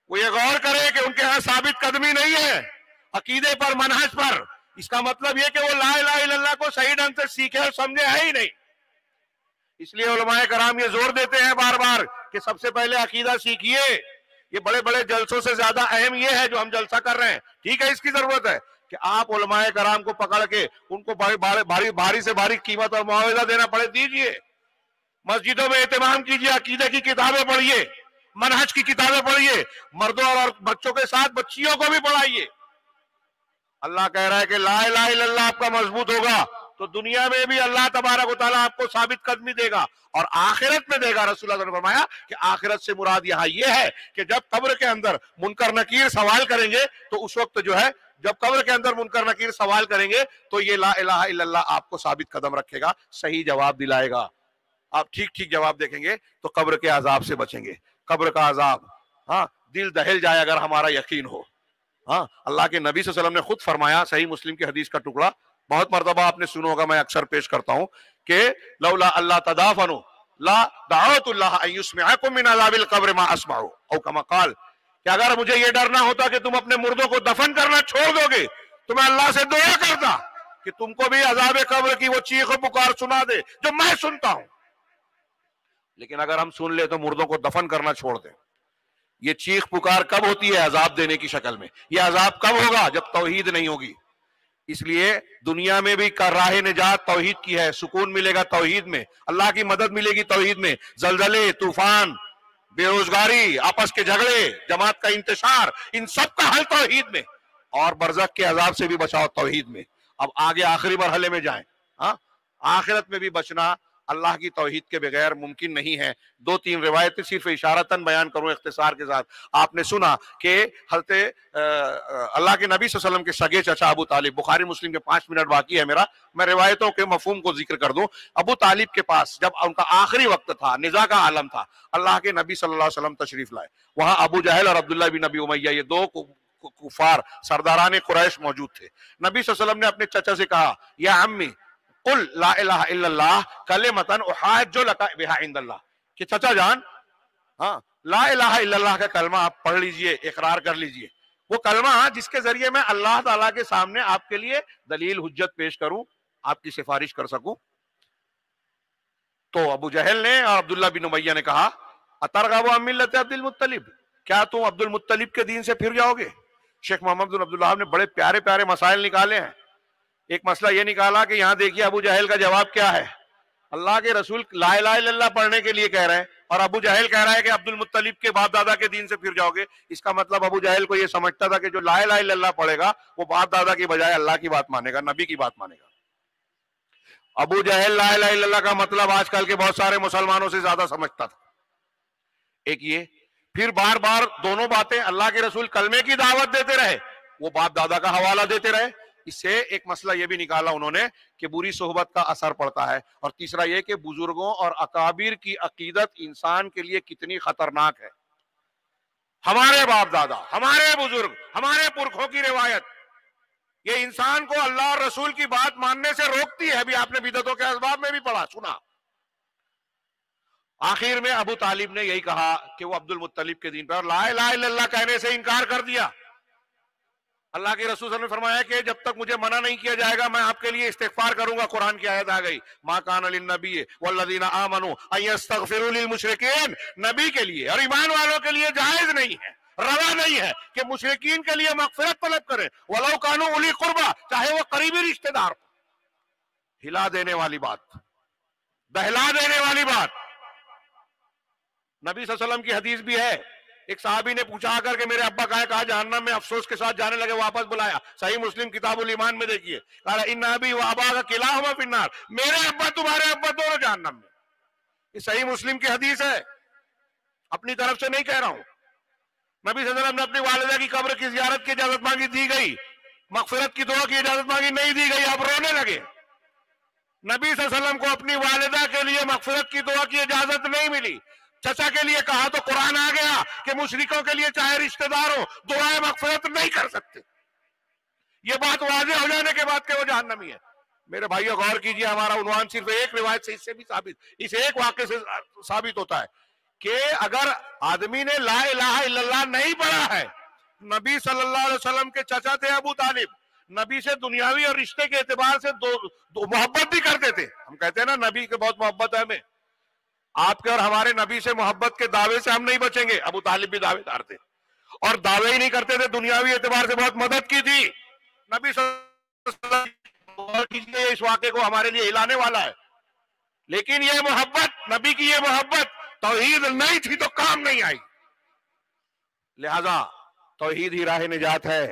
Speaker 1: وہ یہ غور کرے کہ ان کے ہاں ثابت قدمی نہیں ہے عقیدے پر، منہج پر. اس کا مطلب یہ کہ وہ لا الہ الا اللہ کو صحیح ڈھنگ سے سیکھے اور سمجھے ہے ہی نہیں. اس لیے علماء کرام یہ زور دیتے ہیں بار بار کہ سب سے پہلے عقیدہ سیکھیے. یہ بڑے بڑے جلسوں سے زیادہ اہم یہ ہے جو ہم جلسہ کر رہے ہیں. ٹھیک ہے، اس کی ضرورت ہے کہ آپ علماء کرام کو پکڑ کے ان کو بھاری سے بھاری قیمت اور معاوضہ دینا پڑے دیجئے. مسجدوں میں اہتمام کیجئے، عقیدے کی کتابیں پڑھیے، منہج کی کتابیں پڑھیے، مردوں اور بچوں کے ساتھ بچیوں کو بھی پڑھائیے. اللہ کہہ رہا ہے کہ لا الہ الا اللہ آپ کا مضبوط ہوگا تو دنیا میں بھی اللہ تبارک و تعالیٰ آپ کو ثابت قدمی دے گا اور آخرت میں دے گا. رسول اللہ نے فرمایا کہ آخرت سے مراد یہاں یہ ہے کہ جب قبر کے اندر منکر نکیر سوال کریں گے تو اس وقت جو ہے، جب قبر کے اندر منکر نکیر سوال کریں گے تو یہ لا الہ الا اللہ آپ کو ثابت قدم رکھے گا، صحیح جواب دلائے گا. آپ ٹھیک جواب دیکھیں گے تو قبر کے عذاب سے بچیں گے. قبر کا عذاب دل دہل جائے اگر ہمارا یقین ہو. اللہ کے نبی صلی اللہ علیہ وسلم نے خود فرمایا، صحیح مسلم کی حدیث کا ٹکڑا بہت مرتبہ آپ نے سنو ہوگا، میں اکثر پیش کرتا ہوں کہ لولا اللہ تدافنوا لا دعوت اللہ ان یسمعکم من عذاب القبر ما اسمع، او کما قال، کہ اگر مجھے یہ ڈر نہ ہوتا کہ تم اپنے مردوں کو دفن کرنا چھوڑ دو گے تو میں اللہ سے دعا کرتا کہ تم کو بھی عذاب قبر کی وہ چیخ و پکار سنا دے جو میں سنتا ہوں. لیکن اگر ہم سن لے تو مردوں کو دفن کرنا چھوڑ دیں. یہ چیخ پکار کب ہوتی ہے؟ عذاب دینے کی شکل میں. یہ عذاب کب ہوگا؟ جب توحید نہیں ہوگی. اس لیے دنیا میں بھی راہ نجات توحید کی ہے، سکون ملے گا توحید میں، اللہ کی مدد ملے گی توحید میں. زلزلے، طوفان، بے روزگاری، آپس کے جھگڑے، جماعت کا انتشار، ان سب کا حل توحید میں، اور برزخ کے عذاب سے بھی بچاؤ توحید میں. اب آگے آخری مرحلے میں جائیں. آخرت میں بھی بچنا اللہ کی توحید کے بغیر ممکن نہیں ہے۔ دو تین روایتیں صرف اشارتاً بیان کروں اختصار کے ساتھ۔ آپ نے سنا کہ حضرت اللہ کے نبی صلی اللہ علیہ وسلم کے سگے چچا ابو طالب، بخاری مسلم کے 5 منٹ باقی ہے میرا، میں روایتوں کے مفہوم کو ذکر کر دوں۔ ابو طالب کے پاس جب ان کا آخری وقت تھا، نزاع کا عالم تھا، اللہ کے نبی صلی اللہ علیہ وسلم تشریف لائے۔ وہاں ابو جہل اور عبداللہ بن ابی امیہ، یہ دو کفار سرداران قریش موجود تھے۔ نبی صلی اللہ علیہ وسلم نے اپنے چچا سے کہا، یا عمی قل لا الہ الا اللہ کلمۃ احاج لک بها عند اللہ، کہ چچا جان، ہاں لا الہ الا اللہ کا کلمہ آپ پڑھ لیجئے، اقرار کر لیجئے، وہ کلمہ جس کے ذریعے میں اللہ تعالیٰ کے سامنے آپ کے لیے دلیل حجت پیش کروں، آپ کی سفارش کر سکوں۔ تو ابو جہل نے اور عبداللہ بن امیہ نے کہا، اترغب عن ملت عبد المطلب، کیا تم عبد المطلب کے دین سے پھر جاؤ گے؟ شیخ محمد بن عبداللہ نے بڑے پیارے پیارے مسائل نکالے ہیں۔ ایک مسئلہ یہ نکالا کہ یہاں دیکھیے ابو جہل کا جواب کیا ہے، اللہ کے رسول لا الہ الا اللہ پڑھنے کے لیے کہہ رہے ہیں، اور ابو جہل کہہ رہا ہے کہ عبد المطلب کے باپ دادا کے دین سے پھر جاؤ گے۔ اس کا مطلب ابو جہل کو یہ سمجھتا تھا کہ جو لا الہ الا اللہ پڑھے گا وہ باپ دادا کی بجائے اللہ کی بات مانے گا، نبی کی بات مانے گا۔ ابو جہل لا الہ الا اللہ کا مطلب آج کل کے بہت سارے مسلمانوں سے زیادہ سمجھتا تھا۔ ایک یہ، پھر بار بار دونوں باتیں، اللہ کے رسول کلمے کی دعوت دیتے رہے، وہ باپ دادا کا حوالہ دیتے رہے۔ اس سے ایک مسئلہ یہ بھی نکالا انہوں نے کہ بری صحبت کا اثر پڑتا ہے، اور تیسرا یہ کہ بزرگوں اور اکابر کی عقیدت انسان کے لیے کتنی خطرناک ہے۔ ہمارے باپ دادا، ہمارے بزرگ، ہمارے پرکھوں کی روایت، یہ انسان کو اللہ اور رسول کی بات ماننے سے روکتی ہے۔ ابھی آپ نے بدعتوں کے اسباب میں بھی پڑھا سنا۔ آخر میں ابو طالب نے یہی کہا کہ وہ عبد المطلب کے دین پر، لا الہ الا اللہ کہنے سے انکار کر دیا۔ اللہ کے رسول صلی اللہ علیہ وسلم نے فرمایا کہ جب تک مجھے منع نہیں کیا جائے گا میں آپ کے لیے استغفار کروں گا۔ قرآن کی آیت آ گئی، ما کان للنبی والذین آمنوا ان یستغفروا للمشرکین، نبی کے لیے اور ایمان والوں کے لیے جائز نہیں ہے، روا نہیں ہے کہ مشرکین کے لیے مغفرت طلب کریں، ولو کانوا اولی قربا، چاہے وہ قریبی رشتہ دار ہو۔ ہلا دینے والی بات، دہلا دینے والی بات۔ نبی صلی اللہ علیہ وسلم کی حدیث بھی ہے، ایک صحابی نے پوچھا کر کہ میرے ابا کہاں ہے، کہا جہنم میں، افسوس کے ساتھ جانے لگے، واپس بلایا۔ صحیح مسلم کتاب الایمان میں دیکھیے، کہا ان ابی و اباک کلاہما فی النار، میرے ابا تمہارے ابا دونوں جہنم میں۔ یہ صحیح مسلم کی حدیث ہے، اپنی طرف سے نہیں کہہ رہا ہوں۔ نبی صلی اللہ علیہ وسلم نے اپنی والدہ کی قبر کی زیارت کی اجازت مانگی، دی گئی۔ مغفرت کی دعا کی اجازت مانگی، نہیں دی گئی، آپ رونے لگے۔ نبی صلی اللہ علیہ وسلم کو اپنی والدہ کے لیے مغفرت کی دعا کی اجازت نہیں ملی۔ چچا کے لیے کہا تو قرآن آ گیا کہ مشرکوں کے لیے چاہے رشتہ دار ہو دعائے مغفرت نہیں کر سکتے۔ یہ بات واضح ہو جانے کے بعد کہ وہ جہنمی ہے۔ میرے بھائیو غور کیجئے، ہمارا عنوان صرف ایک روایت سے، اس سے بھی ثابت، اس ایک واقعے سے ثابت ہوتا ہے کہ اگر آدمی نے لا الہ الا اللہ نہیں پڑھا ہے، نبی صلی اللہ علیہ وسلم کے چچا تھے ابو طالب، نبی سے دنیاوی اور رشتے کے اعتبار سے محبت بھی کرتے تھے۔ ہم کہتے ہیں نا نبی کے بہت محبت ہے ہمیں، آپ کے اور ہمارے نبی سے محبت کے دعوے سے ہم نہیں بچیں گے۔ ابو طالب بھی دعوے دار تھے اور دعوے ہی نہیں کرتے تھے، دنیاوی اعتبار سے بہت مدد کی تھی۔ نبی صلی اللہ علیہ وسلم اس واقعے کو ہمارے لیے ہلانے والا ہے، لیکن یہ محبت، نبی کی یہ محبت توحید نہیں تھی تو کام نہیں آئی۔ لہذا توحید ہی راہ نجات ہے۔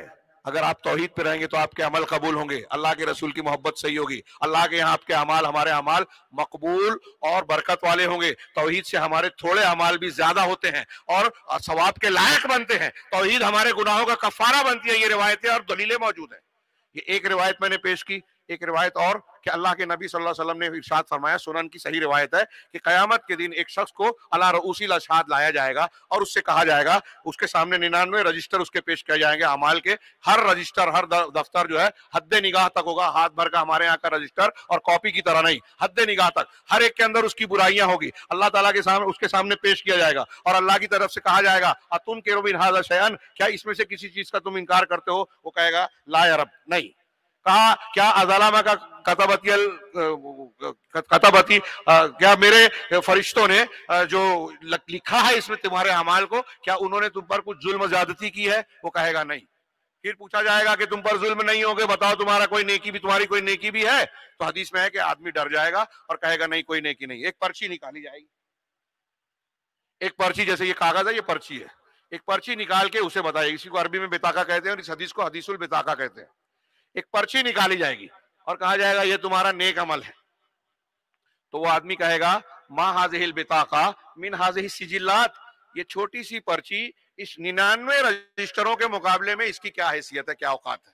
Speaker 1: اگر آپ توحید پہ رہیں گے تو آپ کے عمل قبول ہوں گے، اللہ کے رسول کی محبت صحیح ہوگی، اللہ کے یہاں آپ کے اعمال، ہمارے اعمال مقبول اور برکت والے ہوں گے۔ توحید سے ہمارے تھوڑے اعمال بھی زیادہ ہوتے ہیں اور ثواب کے لائق بنتے ہیں۔ توحید ہمارے گناہوں کا کفارہ بنتی ہے۔ یہ روایتیں اور دلیلیں موجود ہیں۔ یہ ایک روایت میں نے پیش کی، ایک روایت اور کہ اللہ کے نبی صلی اللہ علیہ وسلم نے ارشاد فرمایا، سنن کی صحیح روایت ہے کہ قیامت کے دن ایک شخص کو علی رؤوس الاشہاد لایا جائے گا اور اس سے کہا جائے گا، اس کے سامنے 99 رجسٹر اس کے پیش کیے جائیں گے اعمال کے۔ ہر رجسٹر، ہر دفتر جو ہے حد نگاہ تک ہوگا، ہاتھ بھر کا ہمارے یہاں کا رجسٹر اور کاپی کی طرح نہیں، حد نگاہ تک۔ ہر ایک کے اندر اس کی برائیاں ہوگی، اللہ تعالیٰ کے سامنے اس کے سامنے پیش کیا جائے گا اور اللہ کی طرف سے کہا جائے گا اتنکر من ھذا شیئا، کیا اس میں سے کسی چیز کا تم انکار کرتے ہو؟ وہ کہے گا لا یا رب، نہیں۔ کہا کیا ازالامہ کا کتبتی، کیا میرے فرشتوں نے جو لکھا ہے اس میں تمہارے اعمال کو، کیا انہوں نے تم پر کچھ ظلم و زیادتی کی ہے؟ وہ کہے گا نہیں۔ پھر پوچھا جائے گا کہ تم پر ظلم نہیں ہوگے، بتاؤ تمہارا کوئی نیکی بھی، تمہاری کوئی نیکی بھی ہے؟ تو حدیث میں ہے کہ آدمی ڈر جائے گا اور کہے گا نہیں، کوئی نیکی نہیں۔ ایک پرچی نکالی جائے گی، ایک پرچی، جیسے یہ کاغذ ہے، یہ پرچی ہے، ایک پرچی نکال کے اسے بتائے گی۔ اسی کو عربی میں بطاقہ کہتے ہیں اور اس حدیث کو حدیث البطاقہ کہتے ہیں۔ ایک پرچی نکالی جائے گی اور کہا جائے گا یہ تمہارا نیک عمل ہے، تو وہ آدمی کہے گا ما ہاذہ البطاقہ من ہاذہ السجلات، یہ چھوٹی سی پرچی اس 99 رجسٹروں کے مقابلے میں اس کی کیا حیثیت ہے، کیا اوقات ہے؟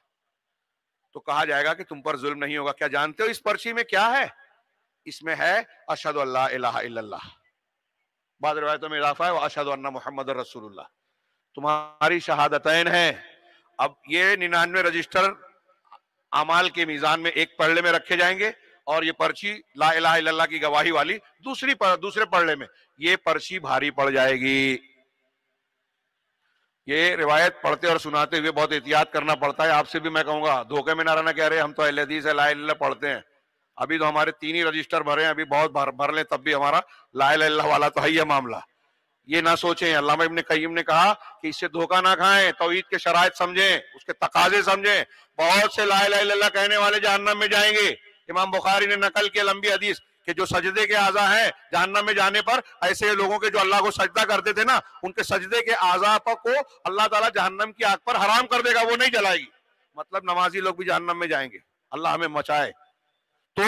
Speaker 1: تو کہا جائے گا کہ تم پر ظلم نہیں ہوگا. کیا جانتے ہو اس پرچی میں کیا ہے؟ اس میں ہے اشہد ان لا الہ الا اللہ، بعض روایتوں میں اضافہ ہے واشہد ان محمد رسول اللہ. تمہاری شہادتین ہیں. اب یہ 99 رجسٹر اعمال کے میزان میں ایک پلڑے میں رکھے جائیں گے، اور یہ پرچی لا الہ الا اللہ کی گواہی والی دوسرے پلڑے میں. یہ پرچی بھاری پڑ جائے گی. یہ روایت پڑھتے اور سناتے ہوئے بہت احتیاط کرنا پڑتا ہے. آپ سے بھی میں کہوں گا دھوکے میں نہ رہنا، کہہ رہے ہم تو اہل حدیث ہے لا الہ الا اللہ پڑھتے ہیں. ابھی تو ہمارے 3 ہی رجسٹر بھرے ہیں، ابھی بہت بھر لیں تب بھی ہمارا لا الہ الا اللہ والا تو ہے یہ معاملہ. یہ نہ سوچیں. علامہ ابن قیم نے کہا کہ اس سے دھوکہ نہ کھائیں، توحید کے شرائط سمجھیں، اس کے تقاضے سمجھیں. بہت سے لا الہ الا اللہ کہنے والے جہنم میں جائیں گے. امام بخاری نے نقل کیا لمبی حدیث کہ جو سجدے کے اعضاء ہیں جہنم میں جانے پر، ایسے لوگوں کے جو اللہ کو سجدہ کرتے تھے نا، ان کے سجدے کے اعضاء کو اللہ تعالیٰ جہنم کی آگ پر حرام کر دے گا، وہ نہیں جلائے گی. مطلب نمازی لوگ بھی جہنم میں جائیں گے. اللہ ہمیں بچائے. تو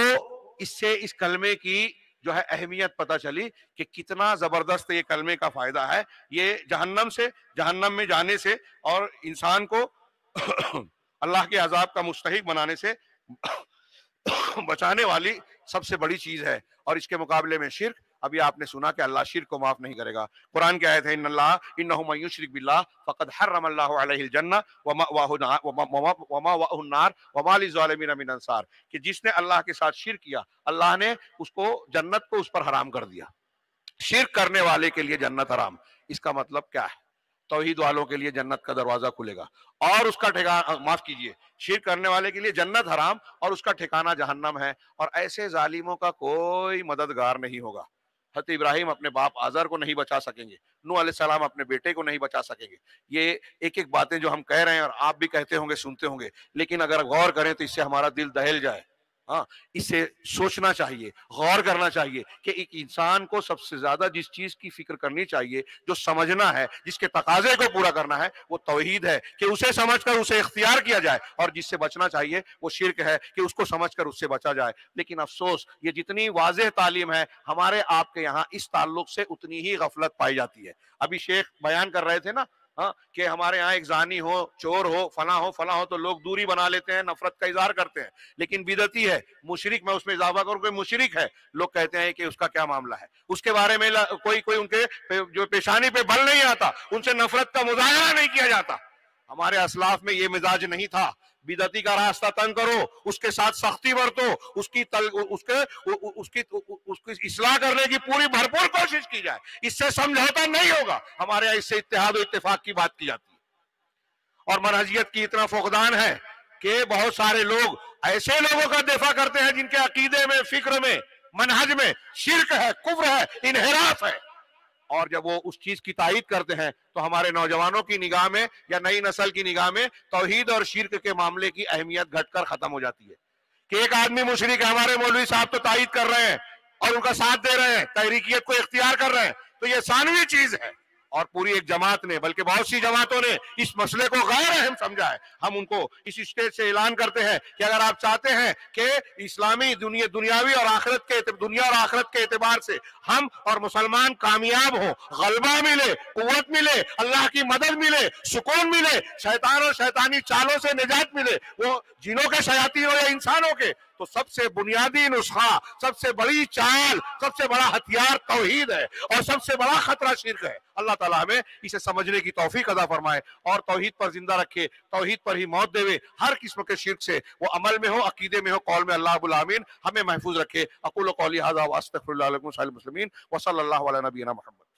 Speaker 1: اس سے اس کلمے کی جو ہے اہمیت پتہ چلی کہ کتنا زبردست یہ کلمے کا فائدہ ہے. یہ جہنم میں جانے سے اور انسان کو اللہ کے عذاب کا مستحق بنانے سے بچانے والی سب سے بڑی چیز ہے. اور اس کے مقابلے میں شرک، ابھی آپ نے سنا کہ اللہ شرک کو معاف نہیں کرے گا. قرآن کی آیت ہے انہ من یشرک باللہ فقد حرم اللہ علیہ الجنہ ومأواہ النار وما للظالمین من انصار، کہ جس نے اللہ کے ساتھ شرک کیا اللہ نے اس کو جنت کو اس پر حرام کر دیا. شرک کرنے والے کے لیے جنت حرام. اس کا مطلب کیا ہے؟ توحید والوں کے لیے جنت کا دروازہ کھلے گا اور اس کا ٹھکانہ، معاف کیجئے، شرک کرنے والے کے لیے جنت حرام اور اس کا ٹھکانہ جہنم ہے. اور ایسے ظالموں کا کوئی مددگار نہیں ہوگا. حضرت ابراہیم اپنے باپ آزر کو نہیں بچا سکیں گے، نوح علیہ السلام اپنے بیٹے کو نہیں بچا سکیں گے. یہ ایک ایک باتیں جو ہم کہہ رہے ہیں اور آپ بھی کہتے ہوں گے، سنتے ہوں گے، لیکن اگر غور کریں تو اس سے ہمارا دل دہل جائے. ہاں، اس سے سوچنا چاہیے، غور کرنا چاہیے کہ ایک انسان کو سب سے زیادہ جس چیز کی فکر کرنی چاہیے، جو سمجھنا ہے، جس کے تقاضے کو پورا کرنا ہے، وہ توحید ہے کہ اسے سمجھ کر اسے اختیار کیا جائے. اور جس سے بچنا چاہیے وہ شرک ہے کہ اس کو سمجھ کر اس سے بچا جائے. لیکن افسوس یہ جتنی واضح تعلیم ہے ہمارے آپ کے یہاں، اس تعلق سے اتنی ہی غفلت پائی جاتی ہے. ابھی شیخ بیان کر رہے تھے نا کہ ہمارے ہاں ایک زانی ہو، چور ہو، فلاں ہو تو لوگ دوری بنا لیتے ہیں، نفرت کا اظہار کرتے ہیں. لیکن بدعتی ہے، مشرک، میں اس میں اضافہ کروں کہ مشرک ہے، لوگ کہتے ہیں کہ اس کا کیا معاملہ ہے، اس کے بارے میں کوئی ان کے جو پیشانی پہ بل نہیں آتا، ان سے نفرت کا مظاہرہ نہیں کیا جاتا. ہمارے اسلاف میں یہ مزاج نہیں تھا. بدعتی کا راستہ تنگ کرو، اس کے ساتھ سختی برتو، اس کی اصلاح کرنے کی پوری بھرپور کوشش کی جائے. اس سے سمجھوتا نہیں ہوگا. ہمارے یہاں اس سے اتحاد و اتفاق کی بات کی جاتی ہے. اور منہجیت کی اتنا فقدان ہے کہ بہت سارے لوگ ایسے لوگوں کا دفاع کرتے ہیں جن کے عقیدے میں، فکر میں، منہج میں شرک ہے، کفر ہے، انحراف ہے. اور جب وہ اس چیز کی تائید کرتے ہیں تو ہمارے نوجوانوں کی نگاہ میں یا نئی نسل کی نگاہ میں توحید اور شرک کے معاملے کی اہمیت گھٹ کر ختم ہو جاتی ہے. کہ ایک آدمی مشرک ہے، ہمارے مولوی صاحب تو تائید کر رہے ہیں اور ان کا ساتھ دے رہے ہیں، تحریکیت کو اختیار کر رہے ہیں، تو یہ ثانوی چیز ہے. اور پوری ایک جماعت نے، بلکہ بہت سی جماعتوں نے اس مسئلے کو غیر اہم سمجھا ہے. ہم ان کو اس اسٹیج سے اعلان کرتے ہیں کہ اگر آپ چاہتے ہیں کہ اسلامی دنیاوی اور آخرت کے دنیا اور آخرت کے اعتبار سے ہم اور مسلمان کامیاب ہوں، غلبہ ملے، قوت ملے، اللہ کی مدد ملے، سکون ملے، شیطان اور شیطانی چالوں سے نجات ملے، وہ جنوں کے، شیاطین ہو یا انسانوں کے، تو سب سے بنیادی نسخہ، سب سے بڑی چال، سب سے بڑا ہتھیار توحید ہے اور سب سے بڑا خطرہ شرک ہے. اللہ تعالیٰ ہمیں اسے سمجھنے کی توفیق عطا فرمائے اور توحید پر زندہ رکھے، توحید پر ہی موت دے. ہر قسم کے شرک سے، وہ عمل میں ہو، عقیدے میں ہو، قول میں، اللہ رب العالمین ہمیں محفوظ رکھے. اقول قولی ھذا واستغفر اللہ لکم ولسائر المسلمین وصلی اللہ علی نبینا محمد.